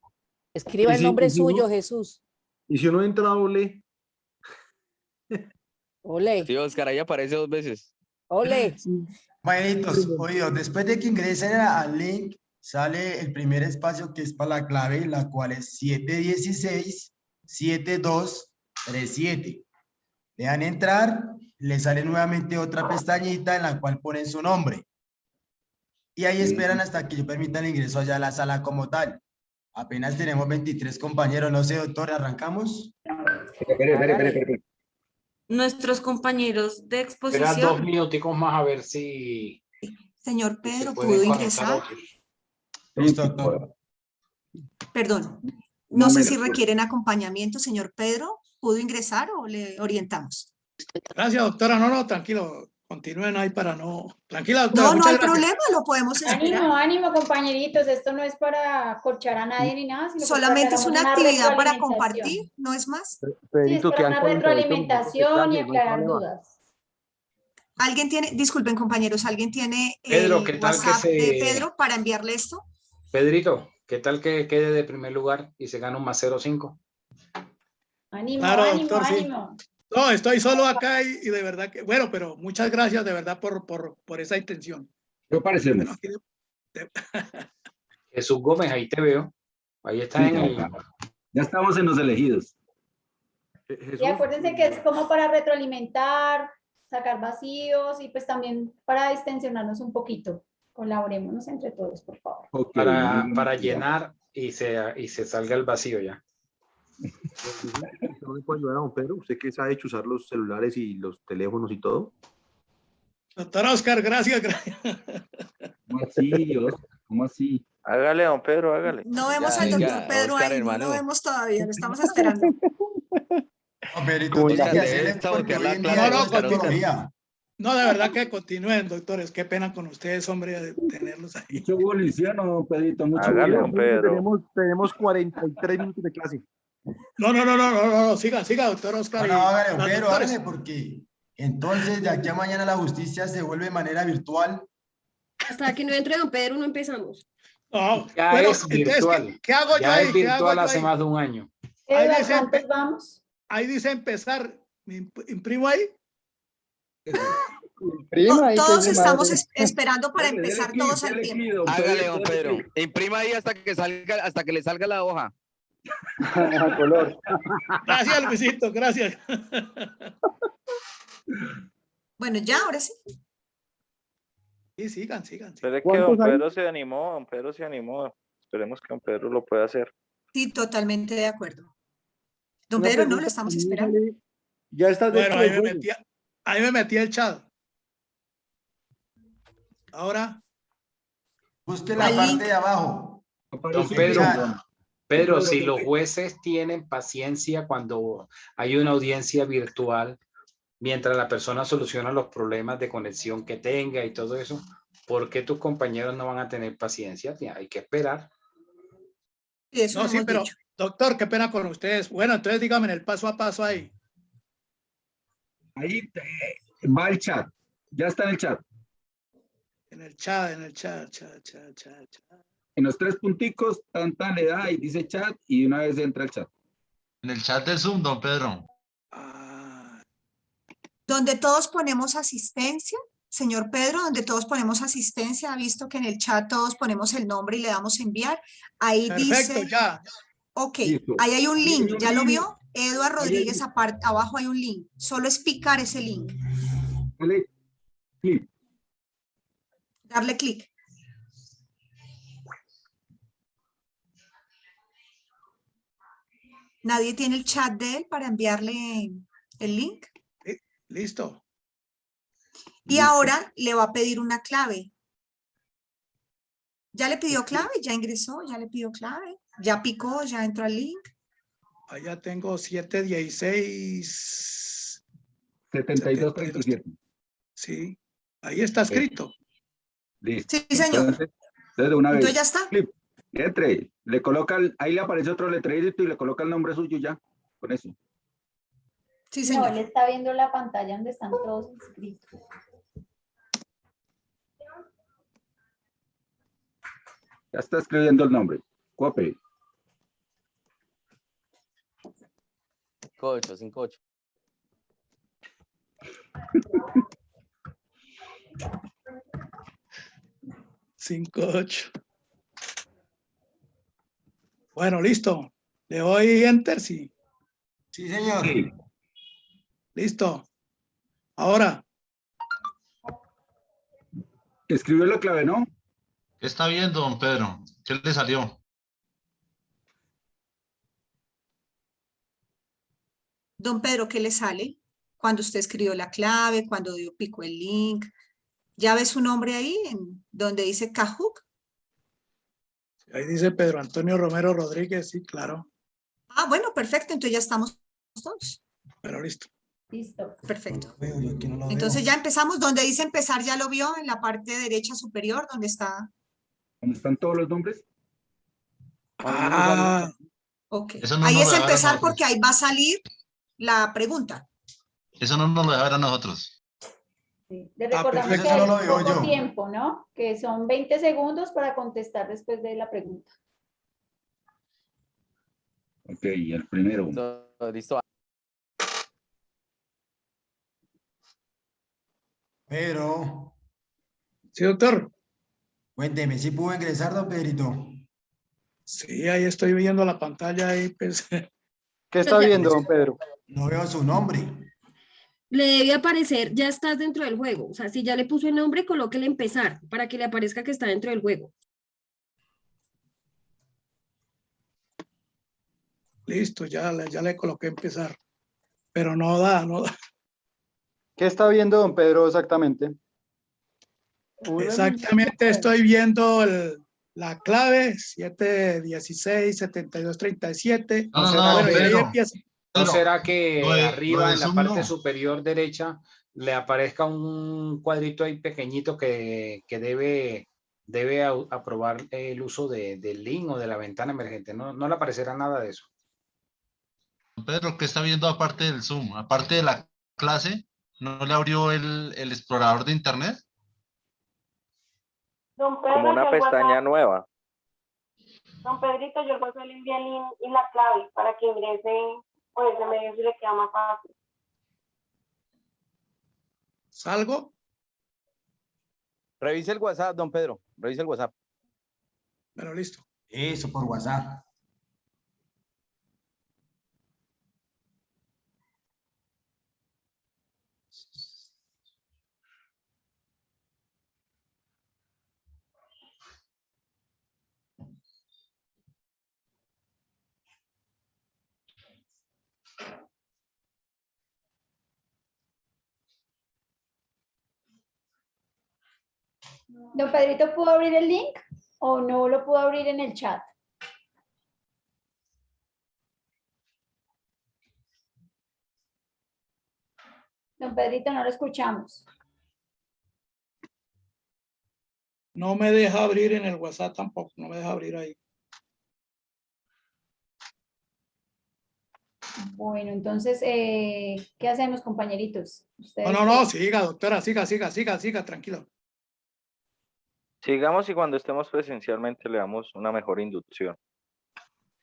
Escriba Y el si- nombre y si suyo, uno- Jesús. Y si uno entra doble, Ole, Sí, Oscar, ahí aparece 2 veces. ole. Maenitos, oídos, después de que ingresen al link, sale el primer espacio que es para la clave, la cual es 716-7237. Le dan entrar, le sale nuevamente otra pestañita en la cual ponen su nombre. Y ahí esperan hasta que yo permita el ingreso allá a la sala como tal. Apenas tenemos 23 compañeros, no sé, doctor, ¿arrancamos? Espere. Nuestros compañeros de Espera 2 exposición. minuticos más a ver si Señor se Pedro, pueden ¿pudo conectar ingresar? otros. Listo, doctor. Perdón, Un no sé si momento. requieren acompañamiento, señor Pedro. ¿Pudo ingresar o le orientamos? Gracias, doctora. No, tranquilo. Continúen ahí para no... Tranquila, doctora. No, no Muchas hay gracias. problema, lo podemos esperar. Ánimo, ánimo, compañeritos. Esto no es para corchar a nadie ni nada, sino que Solamente es hagamos una actividad para retroalimentación. compartir, no es más. Sí, es Pedrito, para quedan una 48 minutos de retroalimentación y clase, no hay aclarar problema. dudas. ¿Alguien tiene, disculpen compañeros, alguien tiene Pedro, el ¿qué tal que WhatsApp de se... Pedro para enviarle esto? Pedrito, ¿qué tal que quede de primer lugar y se gana un más 0.5? Ánimo, Claro, ánimo, doctor, sí. ánimo. No, estoy solo acá y de verdad que... Bueno, pero muchas gracias de verdad por esa intención. ¿Qué parecemos? Bueno, aquí- Jesús Gómez, ahí te veo. Ahí está Sí, en el... ya estamos en los elegidos. Y acuérdense que es como para retroalimentar, sacar vacíos y pues también para distensionarnos un poquito. Colaborémonos entre todos, por favor. Okay, para llenar y se salga el vacío ya. ¿No me puede ayudar a don Pedro? ¿Usted que sabe usar los celulares y los teléfonos y todo? Doctor Oscar, gracias. ¿Cómo así, Oscar? ¿Cómo así? Hágale, don Pedro, hágale. No vemos Ya, al venga, doctor Pedro Oscar, ahí, no hermano. lo vemos todavía, lo estamos esperando. No, Pedrito, tiene Oscar, que debe hacerle porque sabotear hoy la en clase, día No, es Oscar, Oscar. tecnología. No, de verdad que continúen, doctores. Qué pena con ustedes, hombre, de tenerlos ahí. Mucho boliciano, Pedrito, mucho Hágale, boliciano. don Pedro. Tenemos 43 minutos de clase. No, siga, doctor Oscar. No, y hágale, las Pedro, doctores. hágale, porque entonces de aquí a mañana la justicia se vuelve de manera virtual. Hasta que no entre don Pedro no empezamos. No, Ya bueno, es entonces, virtual. ¿qué hago yo Ya ahí? es ¿Qué hago virtual yo hace ahí? más de un año. Ahí Eduardo, dice, ¿cuántos vamos? ahí dice empezar. ¿Me imprimo ahí? Todos estamos esperando para Dele empezar clic, todos al dele tiempo. clic, don Hágale, Pedrito, don dele Pedro. clic. Imprima ahí hasta que le salga la hoja. A color. Gracias, Luisito, gracias. Bueno, ya, ahora sí. Sí, sigan. Espere que don Pedro se animó, Esperemos que don Pedro lo pueda hacer. Sí, totalmente de acuerdo. Don Una Pedro, no, pregunta, lo estamos a mí me esperando. sale- Ya estás Bueno, dentro ahí del me juego. metí al chat. Ahora, Busque la Al parte link. de abajo. Don Pedro, si los jueces tienen paciencia cuando hay una audiencia virtual, mientras la persona soluciona los problemas de conexión que tenga y todo eso, ¿por qué tus compañeros no van a tener paciencia? Hay que esperar. Eso no, sí, hemos pero dicho. doctor, qué pena con ustedes. Bueno, entonces dígame en el paso a paso ahí. Ahí va el chat. Ya está en el chat. En el chat. En los 3 punticos, tan le da y dice chat y una vez entra el chat. En el chat de Zoom, don Pedro. Donde todos ponemos asistencia, señor Pedro, donde todos ponemos asistencia, ha visto que en el chat todos ponemos el nombre y le damos enviar. Ahí Perfecto, dice, ya. ok, Listo. ahí hay un Ahí hay link, un ¿ya lo link. vio? Eduard Ahí hay- Rodríguez, abajo hay un link. Solo es picar ese link, Dale clic. darle clic. ¿Nadie tiene el chat de él para enviarle el link? Listo. Y ahora le va a pedir una clave. ¿Ya le pidió clave? ¿Ya ingresó? ¿Ya le pidió clave? ¿Ya picó? ¿Ya entró al link? Allá tengo 716. 7237. Sí. Ahí está escrito. Listo. Sí, señor. Entonces de una vez. Entonces ya está. Flip, entre, le coloca, ahí le aparece otro letrerito y le coloca el nombre suyo ya, con eso. Sí, No, señor. él está viendo la pantalla donde están todos inscritos. Ya está escribiendo el nombre. Copie. 58, 58. Cinco, 8. Bueno, listo. Le doy enter, sí. Sí, señor. Sí. Listo. Ahora. Escribió la clave, ¿no? ¿Qué está viendo, don Pedro? ¿Qué le salió? Don Pedro, ¿qué le sale? Cuando usted escribió la clave, cuando picó el link. ¿Ya ve su nombre ahí en donde dice Kahoot? Ahí dice Pedro Antonio Romero Rodríguez, sí, claro. Ah, bueno, perfecto. Entonces ya estamos todos. Pero listo. Listo. Perfecto. Yo aquí no lo Entonces veo. ya empezamos. Donde dice empezar, ya lo vio en la parte derecha superior, donde está. ¿Dónde están todos los nombres? Ah, Ok. Eso no Ahí nos es lo deja ver a empezar nosotros. porque ahí va a salir la pregunta. Eso no nos lo deja ver a nosotros. Sí. Le recordamos perfecto. que Eso no hay lo veo poco yo. tiempo, ¿no? Que son 20 segundos para contestar después de la pregunta. Ok, el primero. Listo. Pero, sí, doctor. cuénteme, ¿si pudo ingresar, don Pedrito? Sí, ahí estoy viendo la pantalla ahí. Pues. ¿Qué está viendo, don Pedro? No veo su nombre. Le debe aparecer, ya estás dentro del juego. O sea, si ya le puso el nombre, colóquele empezar para que le aparezca que está dentro del juego. Listo, ya le coloqué empezar. Pero no da. ¿Qué está viendo, don Pedro, exactamente? Exactamente, estoy viendo la clave 716-7237. No, Bueno, y ahí Pedro. empieza. ¿No Pedro, será que lo de arriba en la Zoom parte no. superior derecha le aparezca un cuadrito ahí pequeñito que debe aprobar el uso del link o de la ventana emergente? No le aparecerá nada de eso. Pedro, ¿qué está viendo aparte del Zoom? Aparte de la clase, ¿no le abrió el explorador de internet? Don Pedro, Como una yo al pestaña WhatsApp- nueva. Don Pedrito, yo al WhatsApp le envié el link y la clave para que ingresen por ese medio si le queda más fácil. ¿Salgo? Revise el WhatsApp, don Pedro. Revise el WhatsApp. Bueno, listo. Eso, por WhatsApp. ¿Don Pedrito pudo abrir el link o no lo pudo abrir en el chat? Don Pedrito, no lo escuchamos. No me deja abrir en el WhatsApp tampoco, no me deja abrir ahí. Bueno, entonces, ¿qué hacemos, compañeritos? No, siga, doctora, siga, tranquilo. Sigamos y cuando estemos presencialmente le damos una mejor inducción.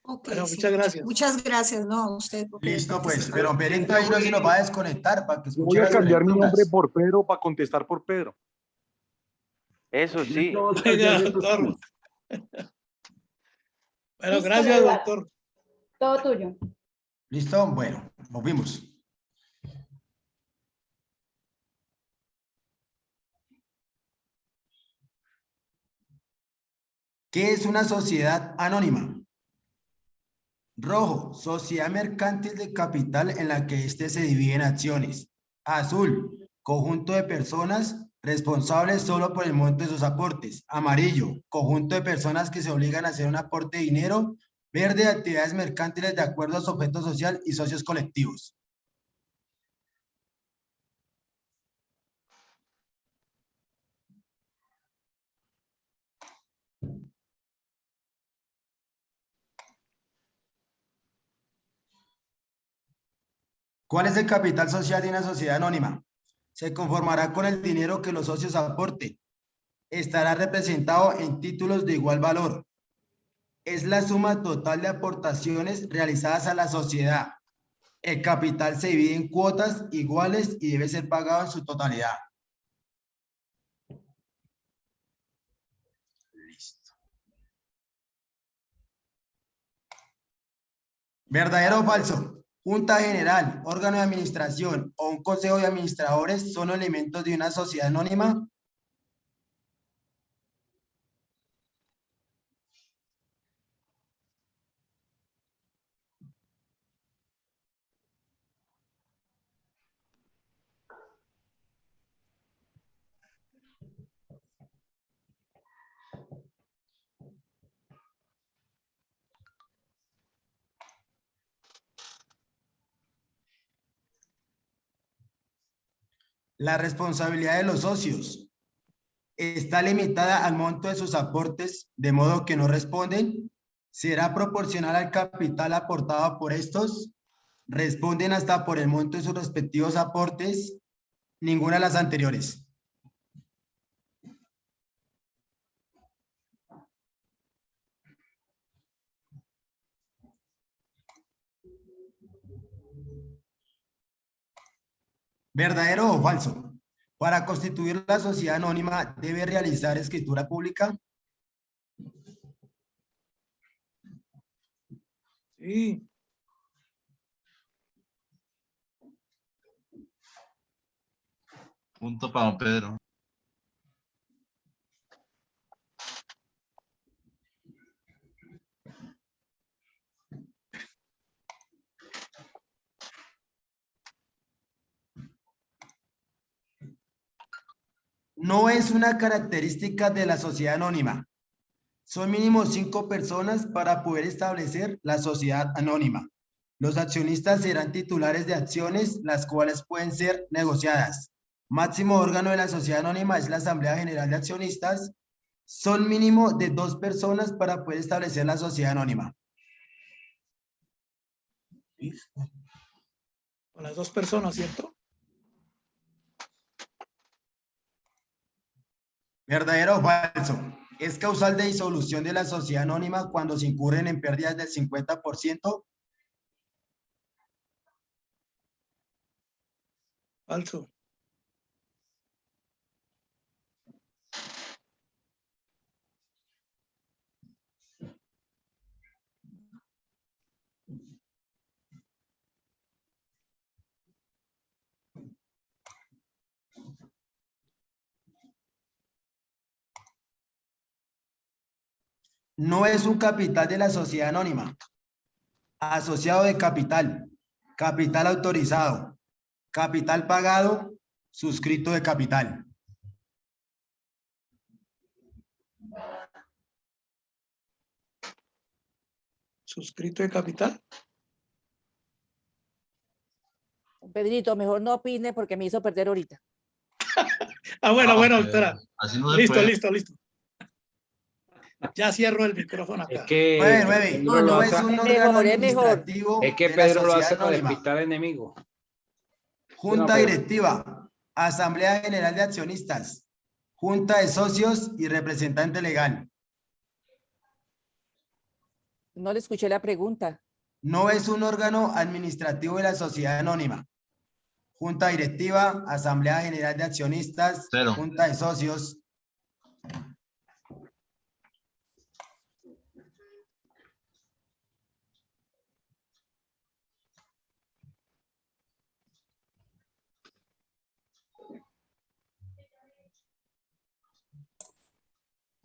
Ok, Bueno, sí. muchas gracias. Muchas gracias, no, a usted. por Listo, pues, participar. pero Pedrito ahí no se nos va a desconectar para que Yo escuche voy a las cambiar mi preguntas. nombre por Pedro para contestar por Pedro. Eso sí. Oiga, doctor. Bueno, Listo, gracias, Eduardo. doctor. Todo tuyo. ¿Listo? Bueno, nos vimos. ¿Qué es una sociedad anónima? Rojo, sociedad mercantil de capital en la que éste se divide en acciones. Azul, conjunto de personas responsables solo por el monto de sus aportes. Amarillo, conjunto de personas que se obligan a hacer un aporte de dinero. Verde, actividades mercantiles de acuerdo a su objeto social y socios colectivos. ¿Cuál es el capital social de una sociedad anónima? Se conformará con el dinero que los socios aporten. Estará representado en títulos de igual valor. Es la suma total de aportaciones realizadas a la sociedad. El capital se divide en cuotas iguales y debe ser pagado en su totalidad. Listo. ¿Verdadero o falso? Junta general, órgano de administración o un consejo de administradores son elementos de una sociedad anónima. La responsabilidad de los socios está limitada al monto de sus aportes, de modo que no responden. Será proporcional al capital aportado por estos. Responden hasta por el monto de sus respectivos aportes. Ninguna de las anteriores. ¿Verdadero o falso? Para constituir la sociedad anónima, ¿debe realizar escritura pública? Sí. Punto para don Pedro. No es una característica de la sociedad anónima. Son mínimo 5 personas para poder establecer la sociedad anónima. Los accionistas serán titulares de acciones, las cuales pueden ser negociadas. Máximo órgano de la sociedad anónima es la Asamblea General de Accionistas. Son mínimo de 2 personas para poder establecer la sociedad anónima. Con las 2 personas, ¿cierto? ¿Verdadero o falso? ¿Es causal de disolución de la sociedad anónima cuando se incurren en pérdidas del 50%? Falso. No es un capital de la sociedad anónima. Asociado de capital, capital autorizado, capital pagado, suscrito de capital. Suscrito de capital. Pedrito, mejor no opine porque me hizo perder ahorita. Bueno, doctora. Así no se Listo, puede. listo. Ya cierro el micrófono acá. Es que Pedro lo hace- un órgano es mejor. administrativo Es que de la Pedro lo sociedad hace con el anónima. hospital enemigo. Junta No, Pedro. directiva, Asamblea General de Accionistas, Junta de Socios y representante legal. No le escuché la pregunta. No es un órgano administrativo de la sociedad anónima. Junta directiva, Asamblea General de Accionistas, Cero. Junta de Socios.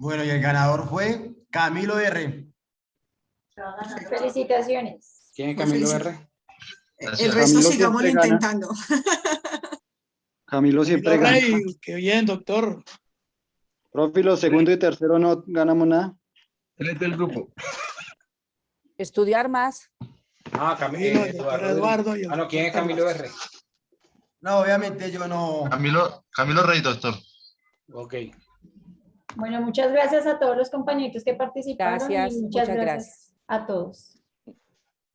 Bueno, y el ganador fue Camilo R. Felicitaciones. ¿Quién es Camilo R? El resto Camilo sigámoslo siempre gana. intentando. Camilo siempre Camilo gana. Rey, qué bien, doctor. Profe, los segundo y tercero no ganamos nada. Él es del grupo. Estudiar más. Ah, Camilo, el doctor Eduardo y el no, ¿quién es doctor Camilo Carlos. R? No, obviamente yo no. Camilo Rey, doctor. Ok. Bueno, muchas gracias a todos los compañeritos que participaron Gracias, y muchas muchas gracias a todos.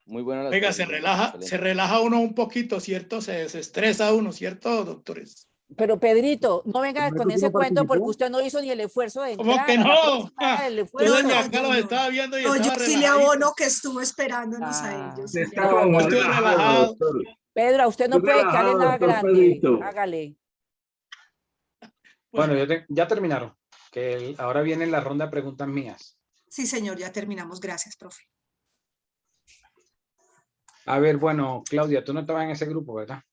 Muy buena la Oiga, exposición, se relaja uno un poquito, ¿cierto? Se estresa uno, ¿cierto, doctores? Pero Pedrito, no venga ¿Pero con tú ese no cuento porque participó? usted no hizo ni el esfuerzo de ¿Cómo entrar. que A la no? próxima haga el Yo No, esfuerzo. desde no, acá yo los no. estaba viendo y No, yo estaba sí le relajadito. abono que estuvo esperándonos a ellos. Usted Sí, está le como abono. muy Estoy relajado, relajado. doctor. Pedro, a usted no Muy puede quedarle relajado, nada doctor grande. Pedrito. Hágale. Bueno, ya terminaron. Ahora viene la ronda de preguntas mías. Sí, señor, ya terminamos. Gracias, profe. A ver, bueno, Claudia, tú no estabas en ese grupo, ¿verdad?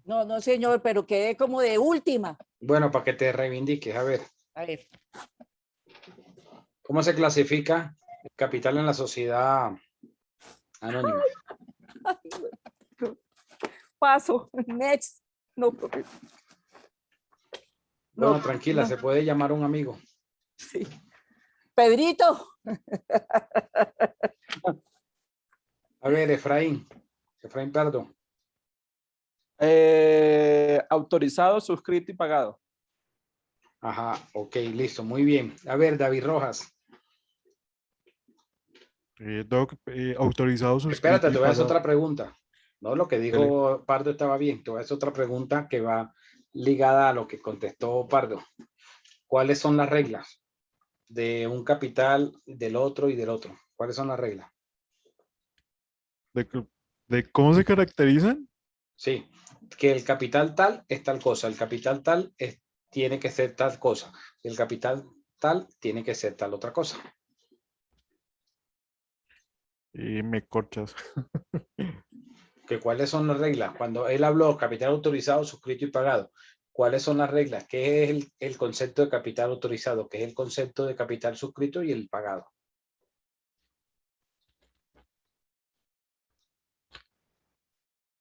No, no, señor, pero quedé como de última. Bueno, para que te reivindiques, a ver, A ver, ¿cómo se clasifica el capital en la sociedad anónima? paso. Next. No, profe. Bueno, No, tranquila, no. se puede llamar a un amigo. Sí. Pedrito. A ver, Efraín Pardo. Autorizado, suscrito y pagado. Ajá, ok, listo, muy bien. A ver, David Rojas. Doc, autorizado, suscrito Espérate, y te voy a hacer pagado. otra pregunta. No, lo que dijo Pardo estaba bien. Te voy a hacer otra pregunta que va ligada a lo que contestó Pardo. ¿Cuáles son las reglas de un capital, del otro y del otro? ¿Cuáles son las reglas? ¿De cómo se caracterizan? Sí, que el capital tal es tal cosa, el capital tal tiene que ser tal cosa, el capital tal tiene que ser tal otra cosa. Me corchas. ¿Cuáles son las reglas? Cuando él habló capital autorizado, suscrito y pagado, ¿cuáles son las reglas? ¿Qué es el concepto de capital autorizado? ¿Qué es el concepto de capital suscrito y el pagado?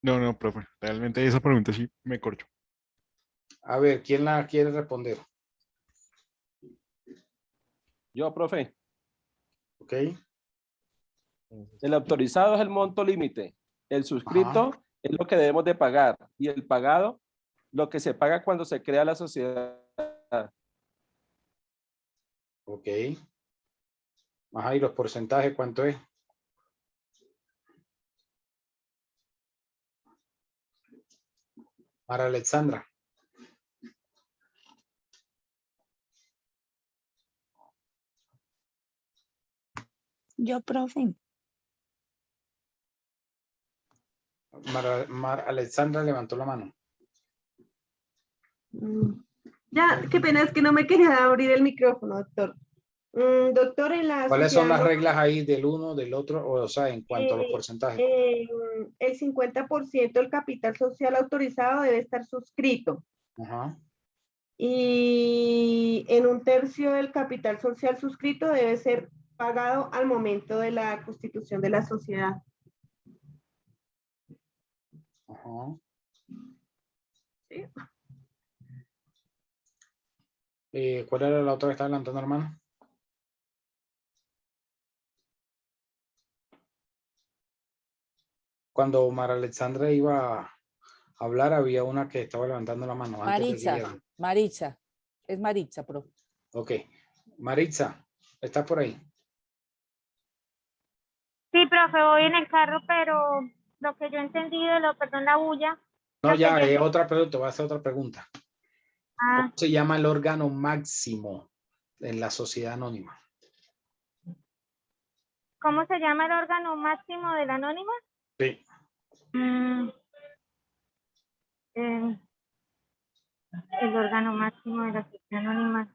No, profe. Realmente esa pregunta sí me corcho. A ver, ¿quién la quiere responder? Yo, profe. Ok. El autorizado es el monto límite. El suscrito es lo que debemos de pagar. Y el pagado, lo que se paga cuando se crea la sociedad. Ok. Ajá, ¿y los porcentajes cuánto es? Para Alexandra. Yo, profe. Alexandra levantó la mano. Ya, qué pena, es que no me quería abrir el micrófono, doctor. Doctor, en la ¿Cuáles son las sociedad reglas ahí del uno, del otro? O sea, en cuanto a los porcentajes. el 50% del capital social autorizado debe estar suscrito. Ajá. Y en 1/3 del capital social suscrito debe ser pagado al momento de la constitución de la sociedad. Ajá. ¿Sí? ¿Cuál era la otra que estaba levantando, hermano? Cuando Mara Alexandra iba a hablar, había una que estaba levantando la mano. Maritza. Es Maritza, profe. Ok. Maritza, ¿estás por ahí? Sí, profe, voy en el carro, pero lo que yo he entendido, perdón la bulla. No, ya, otra pregunta, voy a hacer otra pregunta. ¿Cómo se llama el órgano máximo en la sociedad anónima? ¿Cómo se llama el órgano máximo de la anónima? Sí. El órgano máximo de la sociedad anónima.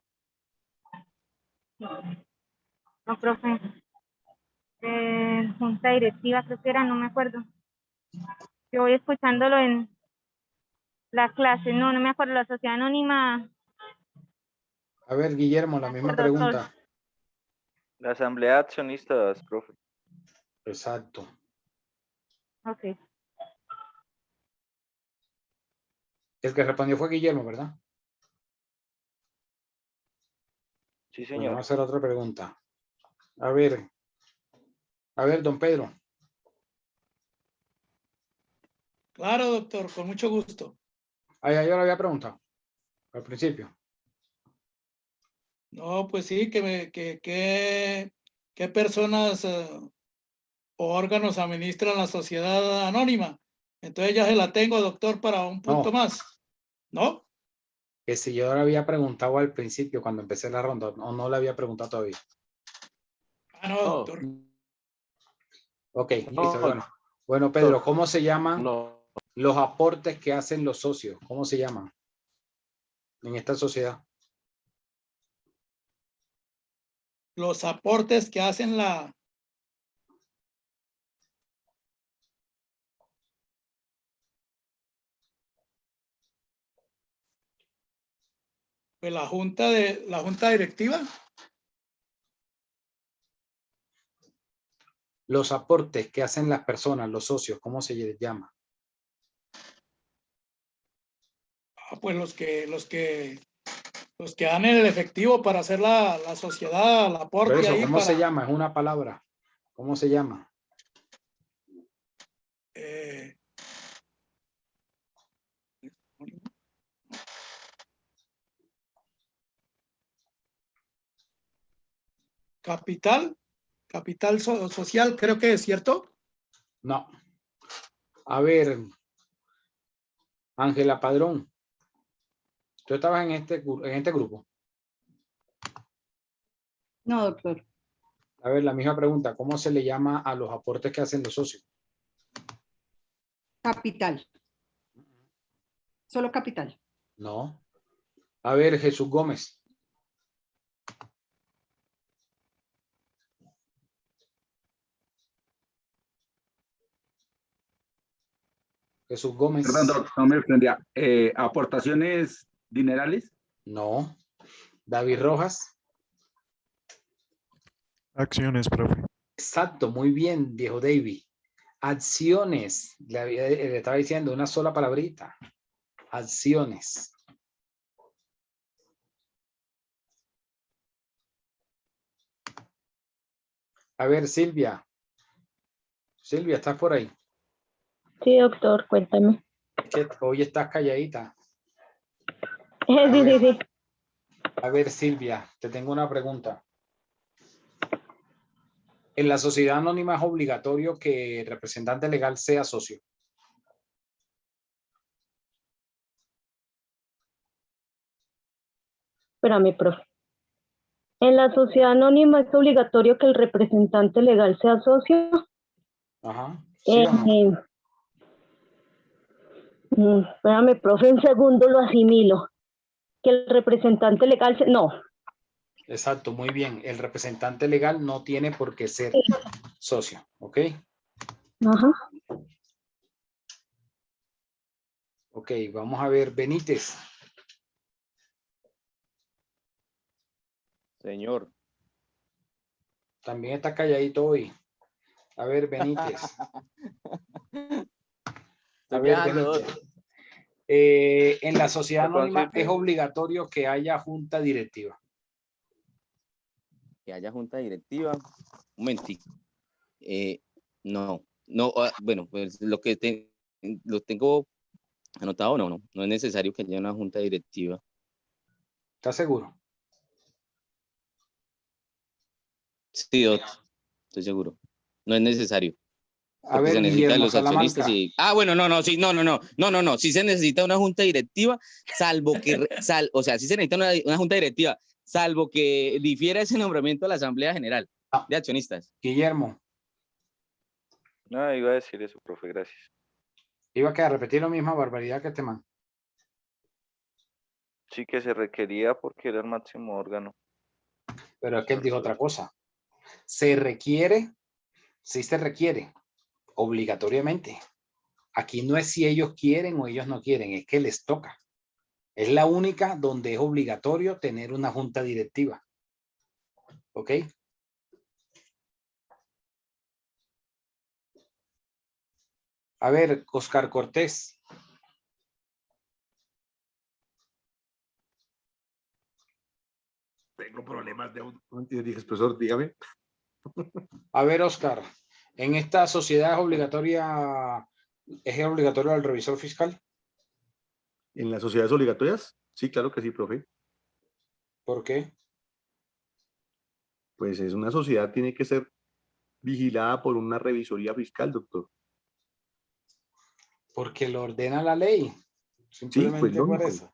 No, profe. Junta directiva, creo que era, no me acuerdo. Yo voy escuchándolo en la clase, no me acuerdo, la sociedad anónima. A ver, Guillermo, la misma pregunta. La asamblea de accionistas, profe. Exacto. Ok. El que respondió fue Guillermo, ¿verdad? Sí, Bueno, señor. vamos a hacer otra pregunta. A ver, don Pedro. Claro, doctor, con mucho gusto. Yo lo había preguntado al principio. No, pues sí, ¿qué personas o órganos administran la sociedad anónima. Entonces ya se la tengo, doctor, para un punto más. ¿No? Que si yo le había preguntado al principio cuando empecé la ronda o no le había preguntado todavía. Ah, no, doctor. Ok, listo. Bueno. Bueno, Pedro, ¿cómo se llaman los aportes que hacen los socios? ¿Cómo se llaman en esta sociedad? Los aportes que hacen pues la junta directiva. Los aportes que hacen las personas, los socios, ¿cómo se les llama? Pues los que dan el efectivo para hacer la sociedad, el aporte. Pero eso, ahí ¿cómo para, se llama? Es una palabra. ¿Cómo se llama? capital social, creo que es cierto. No. A ver, Ángela Padrón, ¿tú estabas en este grupo? No, doctor. A ver, la misma pregunta, ¿cómo se le llama a los aportes que hacen los socios? Capital. Solo capital. No. A ver, Jesús Gómez. Jesús Gómez. Perdón, doctor, no me prendía. ¿Aportaciones dinerales? No. David Rojas. Acciones, profe. Exacto, muy bien, viejo David. Acciones. Le estaba diciendo una sola palabrita. Acciones. A ver, Silvia. Silvia, ¿estás por ahí? Sí, doctor, cuéntame. Que hoy estás calladita. Sí. A ver, Silvia, te tengo una pregunta. En la sociedad anónima es obligatorio que el representante legal sea socio. Espérame, profe. En la sociedad anónima es obligatorio que el representante legal sea socio. Ajá. ¿Sí o no? Espérame, profe, un segundo lo asimilo. Que el representante legal no. Exacto, muy bien. El representante legal no tiene por qué ser socio, ¿ok? Ajá. Ok, vamos a ver, Benítez. Señor. También está calladito hoy. A ver, Benítez. A ver, Benítez. En la sociedad anónima es obligatorio que haya junta directiva. Que haya junta directiva. Un momentico. No, bueno, pues lo tengo anotado, no es necesario que haya una junta directiva. ¿Estás seguro? Sí, doctor, estoy seguro. No es necesario. A ver, se necesitan Guillermo los accionistas Salamanca. no, sí se necesita una junta directiva, salvo que, sí se necesita una junta directiva, salvo que difiera ese nombramiento a la Asamblea General de Accionistas. Guillermo. No, iba a decir eso, profe, gracias. Iba a repetir la misma barbaridad que este man. Sí que se requería porque era el máximo órgano. Pero es que él dijo otra cosa. Se requiere, sí se requiere, obligatoriamente. Aquí no es si ellos quieren o ellos no quieren, es que les toca. Es la única donde es obligatorio tener una junta directiva. ¿Ok? A ver, Oscar Cortés. Tengo problemas de dije, profesor, dígame. A ver, Oscar, en esta sociedad es obligatorio el revisor fiscal. ¿En las sociedades obligatorias? Sí, claro que sí, profe. ¿Por qué? Pues es una sociedad, tiene que ser vigilada por una revisoría fiscal, doctor? Porque lo ordena la ley. Sí, pues Simplemente por lógico. eso.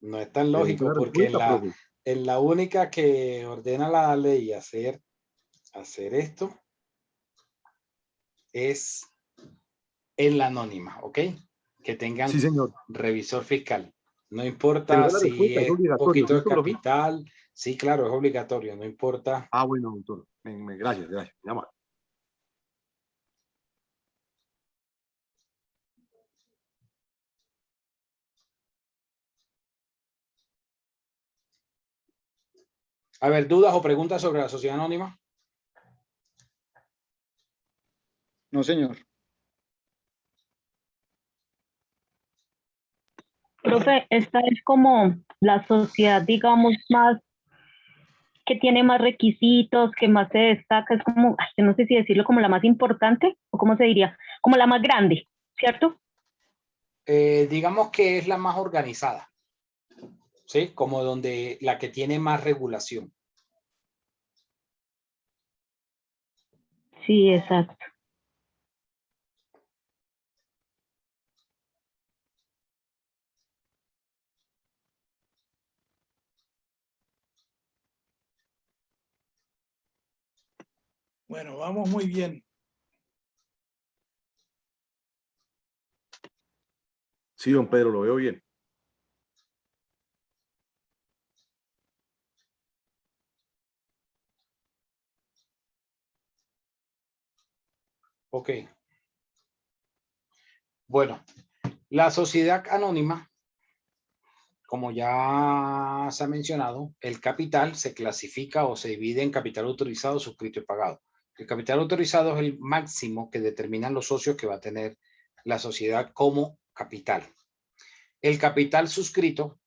No es tan Pregunta lógico la porque respuesta, profe. en la única que ordena la ley hacer esto es en la anónima, ¿ok? Que tengan Sí, señor. revisor fiscal. No importa Pregunta la si respuesta, es es obligatorio, poquito de ¿cierto, profe? capital. Sí, claro, es obligatorio, no importa. Ah, bueno, doctor. Gracias, gracias. Mi amor. A ver, ¿dudas o preguntas sobre la sociedad anónima? No, señor. Profe, esta es como la sociedad, digamos, más que tiene más requisitos, que más se destaca, es como, ay, no sé si decirlo como la más importante, o cómo se diría, como la más grande, ¿cierto? Digamos que es la más organizada, ¿sí? Como donde la que tiene más regulación. Sí, exacto. Bueno, vamos muy bien. Sí, don Pedro, lo veo bien. Ok. Bueno, la sociedad anónima, como ya se ha mencionado, el capital se clasifica o se divide en capital autorizado, suscrito y pagado. El capital autorizado es el máximo que determinan los socios que va a tener la sociedad como capital. El capital suscrito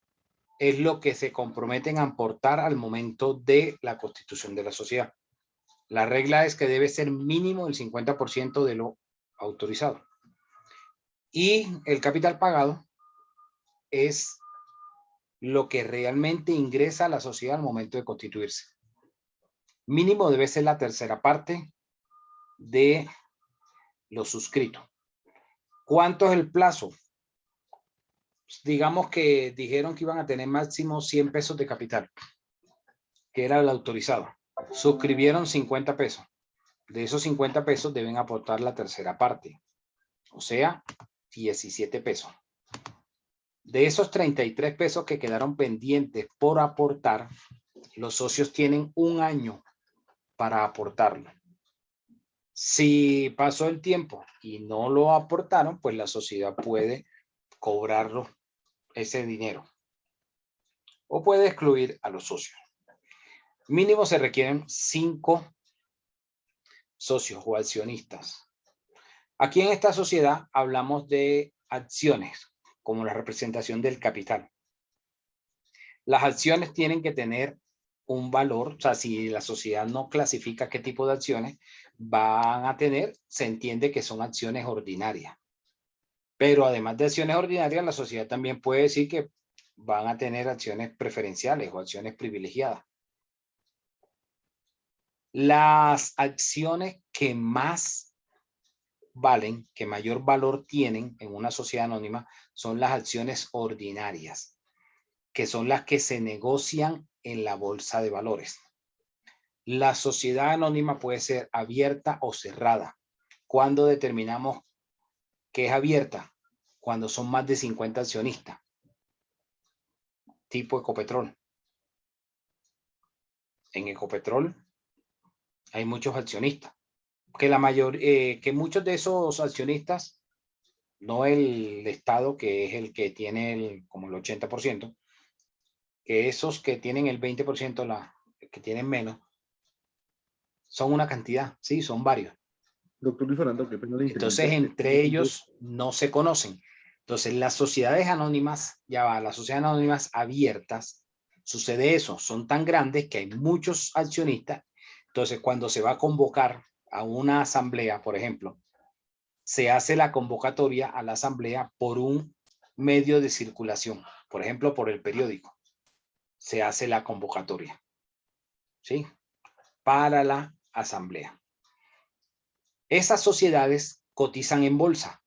es lo que se comprometen a aportar al momento de la constitución de la sociedad. La regla es que debe ser mínimo el 50% de lo autorizado. Y el capital pagado es lo que realmente ingresa a la sociedad al momento de constituirse. Mínimo debe ser la tercera parte de lo suscrito. ¿Cuánto es el plazo? Digamos que dijeron que iban a tener máximo 100 pesos de capital, que era el autorizado. Suscribieron 50 pesos. De esos 50 pesos deben aportar la tercera parte, o sea, 17 pesos. De esos 33 pesos que quedaron pendientes por aportar, los socios tienen un año para aportarlo. Si pasó el tiempo y no lo aportaron, pues la sociedad puede cobrarlo ese dinero o puede excluir a los socios. Mínimo se requieren 5 socios o accionistas. Aquí en esta sociedad hablamos de acciones como la representación del capital. Las acciones tienen que tener un valor, o sea, si la sociedad no clasifica qué tipo de acciones van a tener, se entiende que son acciones ordinarias. Pero además de acciones ordinarias, la sociedad también puede decir que van a tener acciones preferenciales o acciones privilegiadas. Las acciones que más valen, que mayor valor tienen en una sociedad anónima, son las acciones ordinarias, que son las que se negocian en la bolsa de valores. La sociedad anónima puede ser abierta o cerrada. ¿Cuándo determinamos que es abierta? Cuando son más de 50 accionistas, tipo Ecopetrol. En Ecopetrol hay muchos accionistas, que muchos de esos accionistas, no el Estado, que es el que tiene como el 80%, que esos que tienen el 20%, que tienen menos, son una cantidad, sí, son varios. Doctor Luis Fernando, qué pena le Entonces, interrumpo. entre ellos no se conocen. Entonces, las sociedades anónimas, las sociedades anónimas abiertas, sucede eso, son tan grandes que hay muchos accionistas. Entonces, cuando se va a convocar a una asamblea, por ejemplo, se hace la convocatoria a la asamblea por un medio de circulación, por ejemplo, por el periódico. Se hace la convocatoria, ¿sí? Para la asamblea. Esas sociedades cotizan en bolsa.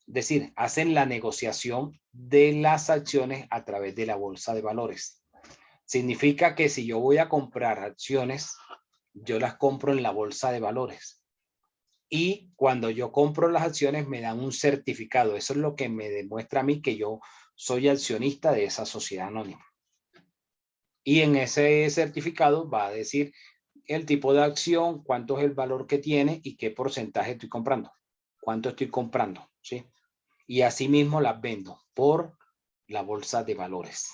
Es decir, hacen la negociación de las acciones a través de la bolsa de valores. Significa que si yo voy a comprar acciones, yo las compro en la bolsa de valores. Y cuando yo compro las acciones me dan un certificado. Eso es lo que me demuestra a mí que yo soy accionista de esa sociedad anónima. Y en ese certificado va a decir el tipo de acción, cuánto es el valor que tiene y qué porcentaje estoy comprando. Cuánto estoy comprando, ¿sí? Y asimismo las vendo por la bolsa de valores.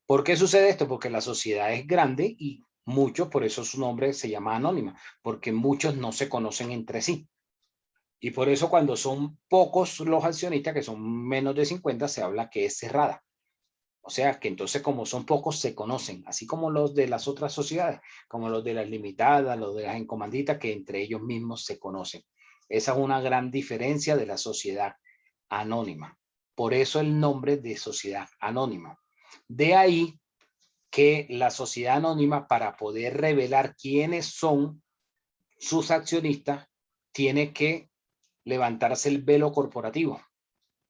¿Por qué sucede esto? Porque la sociedad es grande y muchos, por eso su nombre se llama anónima, porque muchos no se conocen entre sí. Y por eso cuando son pocos los accionistas, que son menos de 50, se habla que es cerrada. O sea que entonces como son pocos se conocen, así como los de las otras sociedades, como los de las limitadas, los de las encomanditas, que entre ellos mismos se conocen. Esa es una gran diferencia de la sociedad anónima. Por eso el nombre de sociedad anónima. De ahí que la sociedad anónima, para poder revelar quiénes son sus accionistas, tiene que levantarse el velo corporativo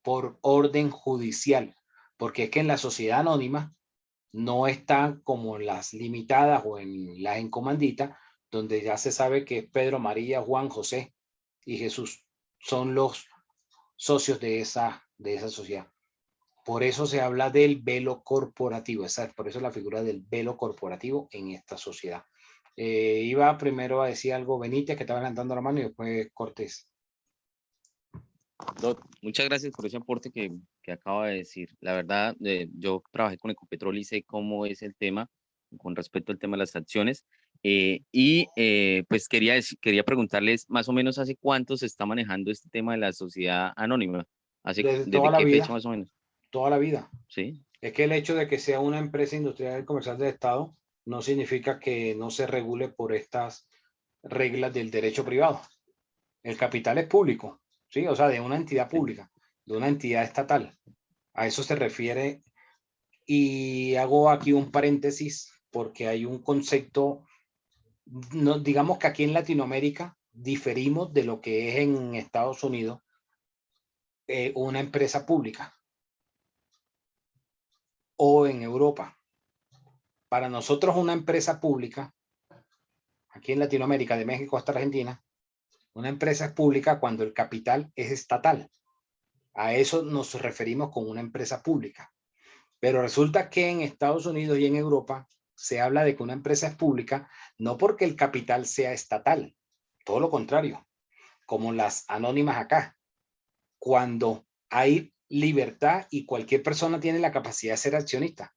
por orden judicial, porque es que en la sociedad anónima no están como en las limitadas o en las encomanditas, donde ya se sabe que Pedro, María, Juan, José y Jesús son los socios de esa sociedad. Por eso se habla del velo corporativo, por eso la figura del velo corporativo en esta sociedad. Iba primero a decir algo Benítez, que estaba levantando la mano, y después Cortés. Muchas gracias por ese aporte que acaba de decir. La verdad, yo trabajé con Ecopetrol y sé cómo es el tema con respecto al tema de las acciones. Pues quería preguntarles más o menos hace cuánto se está manejando este tema de la sociedad anónima. ¿Desde qué fecha más o menos? Toda la vida. Sí. Es que el hecho de que sea una empresa industrial y comercial del Estado no significa que no se regule por estas reglas del derecho privado. El capital es público, ¿sí? O sea, de una entidad pública, de una entidad estatal. A eso se refiere. Y hago aquí un paréntesis porque hay un concepto, no, digamos que aquí en Latinoamérica diferimos de lo que es en Estados Unidos una empresa pública o en Europa. Para nosotros una empresa pública, aquí en Latinoamérica, de México hasta Argentina, una empresa es pública cuando el capital es estatal. A eso nos referimos con una empresa pública. Pero resulta que en Estados Unidos y en Europa se habla de que una empresa es pública no porque el capital sea estatal, todo lo contrario, como las anónimas acá. Cuando hay libertad y cualquier persona tiene la capacidad de ser accionista,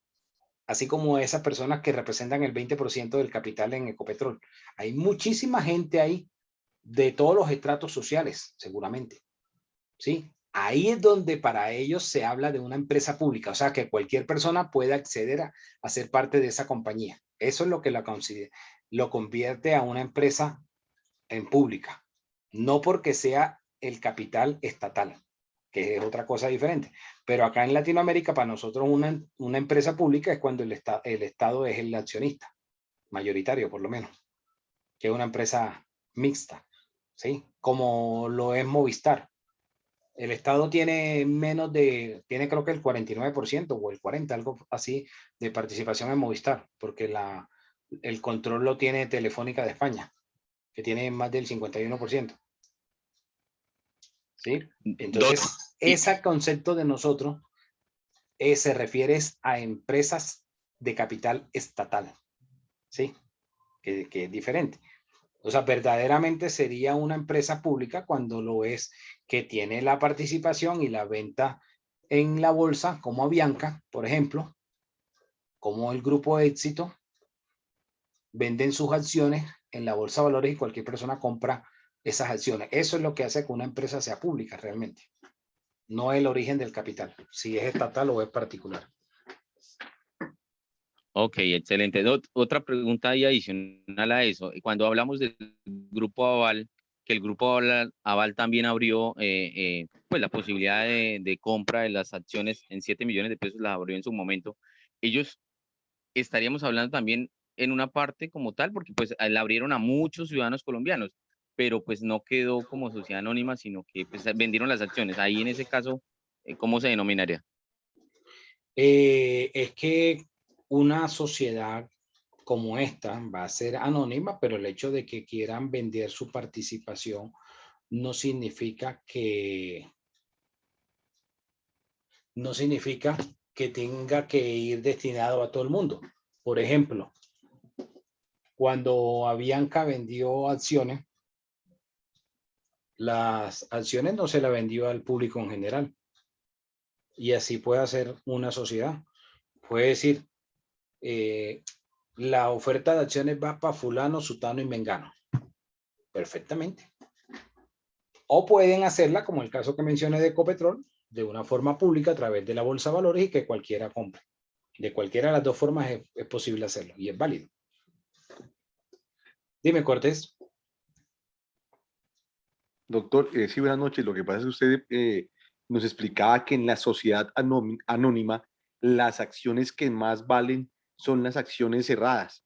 así como esas personas que representan el 20% del capital en Ecopetrol. Hay muchísima gente ahí de todos los estratos sociales, seguramente. ¿Sí? Ahí es donde para ellos se habla de una empresa pública, o sea que cualquier persona puede acceder a ser parte de esa compañía. Eso es lo que lo convierte a una empresa en pública, no porque sea el capital estatal, que es otra cosa diferente. Pero acá en Latinoamérica, para nosotros una empresa pública es cuando el Estado es el accionista, mayoritario por lo menos, que es una empresa mixta, ¿sí? Como lo es Movistar. El Estado tiene tiene creo que el 49% o el 40%, algo así, de participación en Movistar, porque el control lo tiene Telefónica de España, que tiene más del 51%. ¿Sí? Entonces, ese concepto de nosotros se refiere a empresas de capital estatal, ¿sí? Que es diferente. O sea, verdaderamente sería una empresa pública cuando lo es que tiene la participación y la venta en la bolsa, como Avianca, por ejemplo, como el Grupo Éxito, venden sus acciones en la bolsa de valores y cualquier persona compra esas acciones. Eso es lo que hace que una empresa sea pública realmente. No el origen del capital, si es estatal o es particular. Ok, excelente. Otra pregunta ahí adicional a eso. Cuando hablamos del Grupo Aval, que el Grupo Aval también abrió pues la posibilidad de compra de las acciones en 7 millones de pesos, las abrió en su momento. Ellos estaríamos hablando también en una parte como tal, porque pues la abrieron a muchos ciudadanos colombianos. pero pues no quedó como sociedad anónima, sino que pues, vendieron las acciones. Ahí en ese caso, ¿cómo se denominaría? Es que una sociedad como esta va a ser anónima, pero el hecho de que quieran vender su participación no significa que tenga que ir destinado a todo el mundo. Por ejemplo, cuando Avianca vendió acciones, las acciones no se las vendió al público en general. Y así puede hacer una sociedad. Puede decir, la oferta de acciones va para fulano, sutano y mengano. Perfectamente. O pueden hacerla, como el caso que mencioné de Ecopetrol, de una forma pública a través de la bolsa de valores y que cualquiera compre. De cualquiera de las dos formas es posible hacerlo y es válido. Dime, Cortés. Doctor, sí, buenas noches. Lo que pasa es que usted nos explicaba que en la sociedad anónima las acciones que más valen son las acciones cerradas.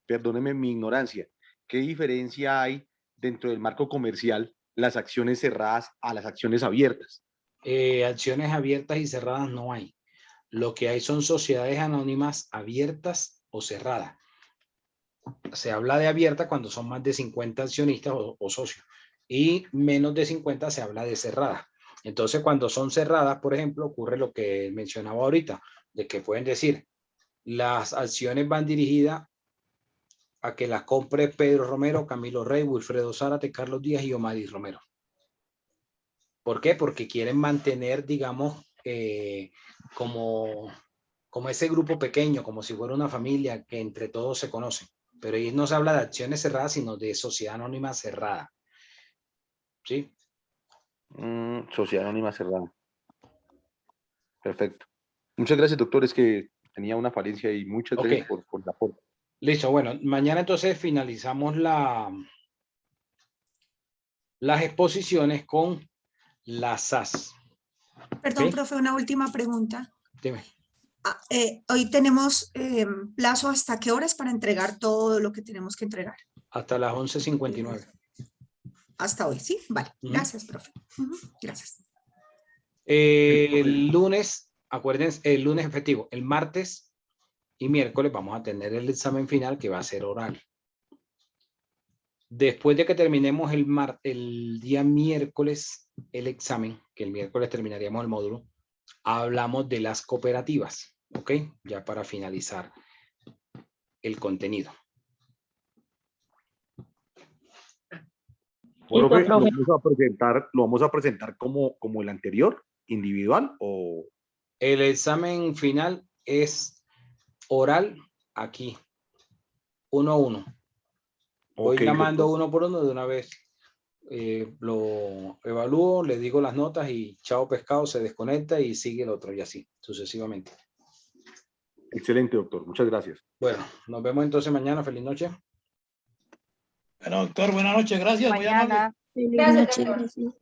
Perdóneme mi ignorancia. ¿Qué diferencia hay dentro del marco comercial las acciones cerradas a las acciones abiertas? Acciones abiertas y cerradas no hay. Lo que hay son sociedades anónimas abiertas o cerradas. Se habla de abierta cuando son más de 50 accionistas o socios, y menos de 50 se habla de cerrada. Entonces, cuando son cerradas, por ejemplo, ocurre lo que mencionaba ahorita, de que pueden decir, las acciones van dirigidas a que las compre Pedro Romero, Camilo Rey, Wilfredo Zárate, Carlos Díaz y Omadis Romero. ¿Por qué? Porque quieren mantener, digamos, como ese grupo pequeño, como si fuera una familia que entre todos se conocen. Pero ahí no se habla de acciones cerradas, sino de sociedad anónima cerrada. ¿Sí? Sociedad anónima cerrada. Perfecto. Muchas gracias, doctor. Es que tenía una falencia y muchas gracias por la aporte. Listo. Bueno, mañana entonces finalizamos las exposiciones con las SAS. Perdón, ¿Sí? profe, una última pregunta. Dime. Hoy tenemos plazo hasta qué horas para entregar todo lo que tenemos que entregar. Hasta las 11:59. Hasta hoy, ¿sí? Vale. Gracias, profe. Gracias. El lunes, acuérdense, el lunes efectivo. El martes y miércoles vamos a tener el examen final que va a ser oral. Después de que terminemos el día miércoles el examen, que el miércoles terminaríamos el módulo, hablamos de las cooperativas, ¿ok? Ya para finalizar el contenido. Profe, ¿lo vamos a presentar como el anterior, individual o...? El examen final es oral aquí, 1 a 1. Voy Ok, llamando doctor. uno por uno de una vez. Lo evalúo, le digo las notas y chao pescado, se desconecta y sigue el otro y así, sucesivamente. Excelente, doctor. Muchas gracias. Bueno, nos vemos entonces mañana. Feliz noche. Bueno, doctor, buenas noches. Gracias. Muy amable. Buenas noches, gracias.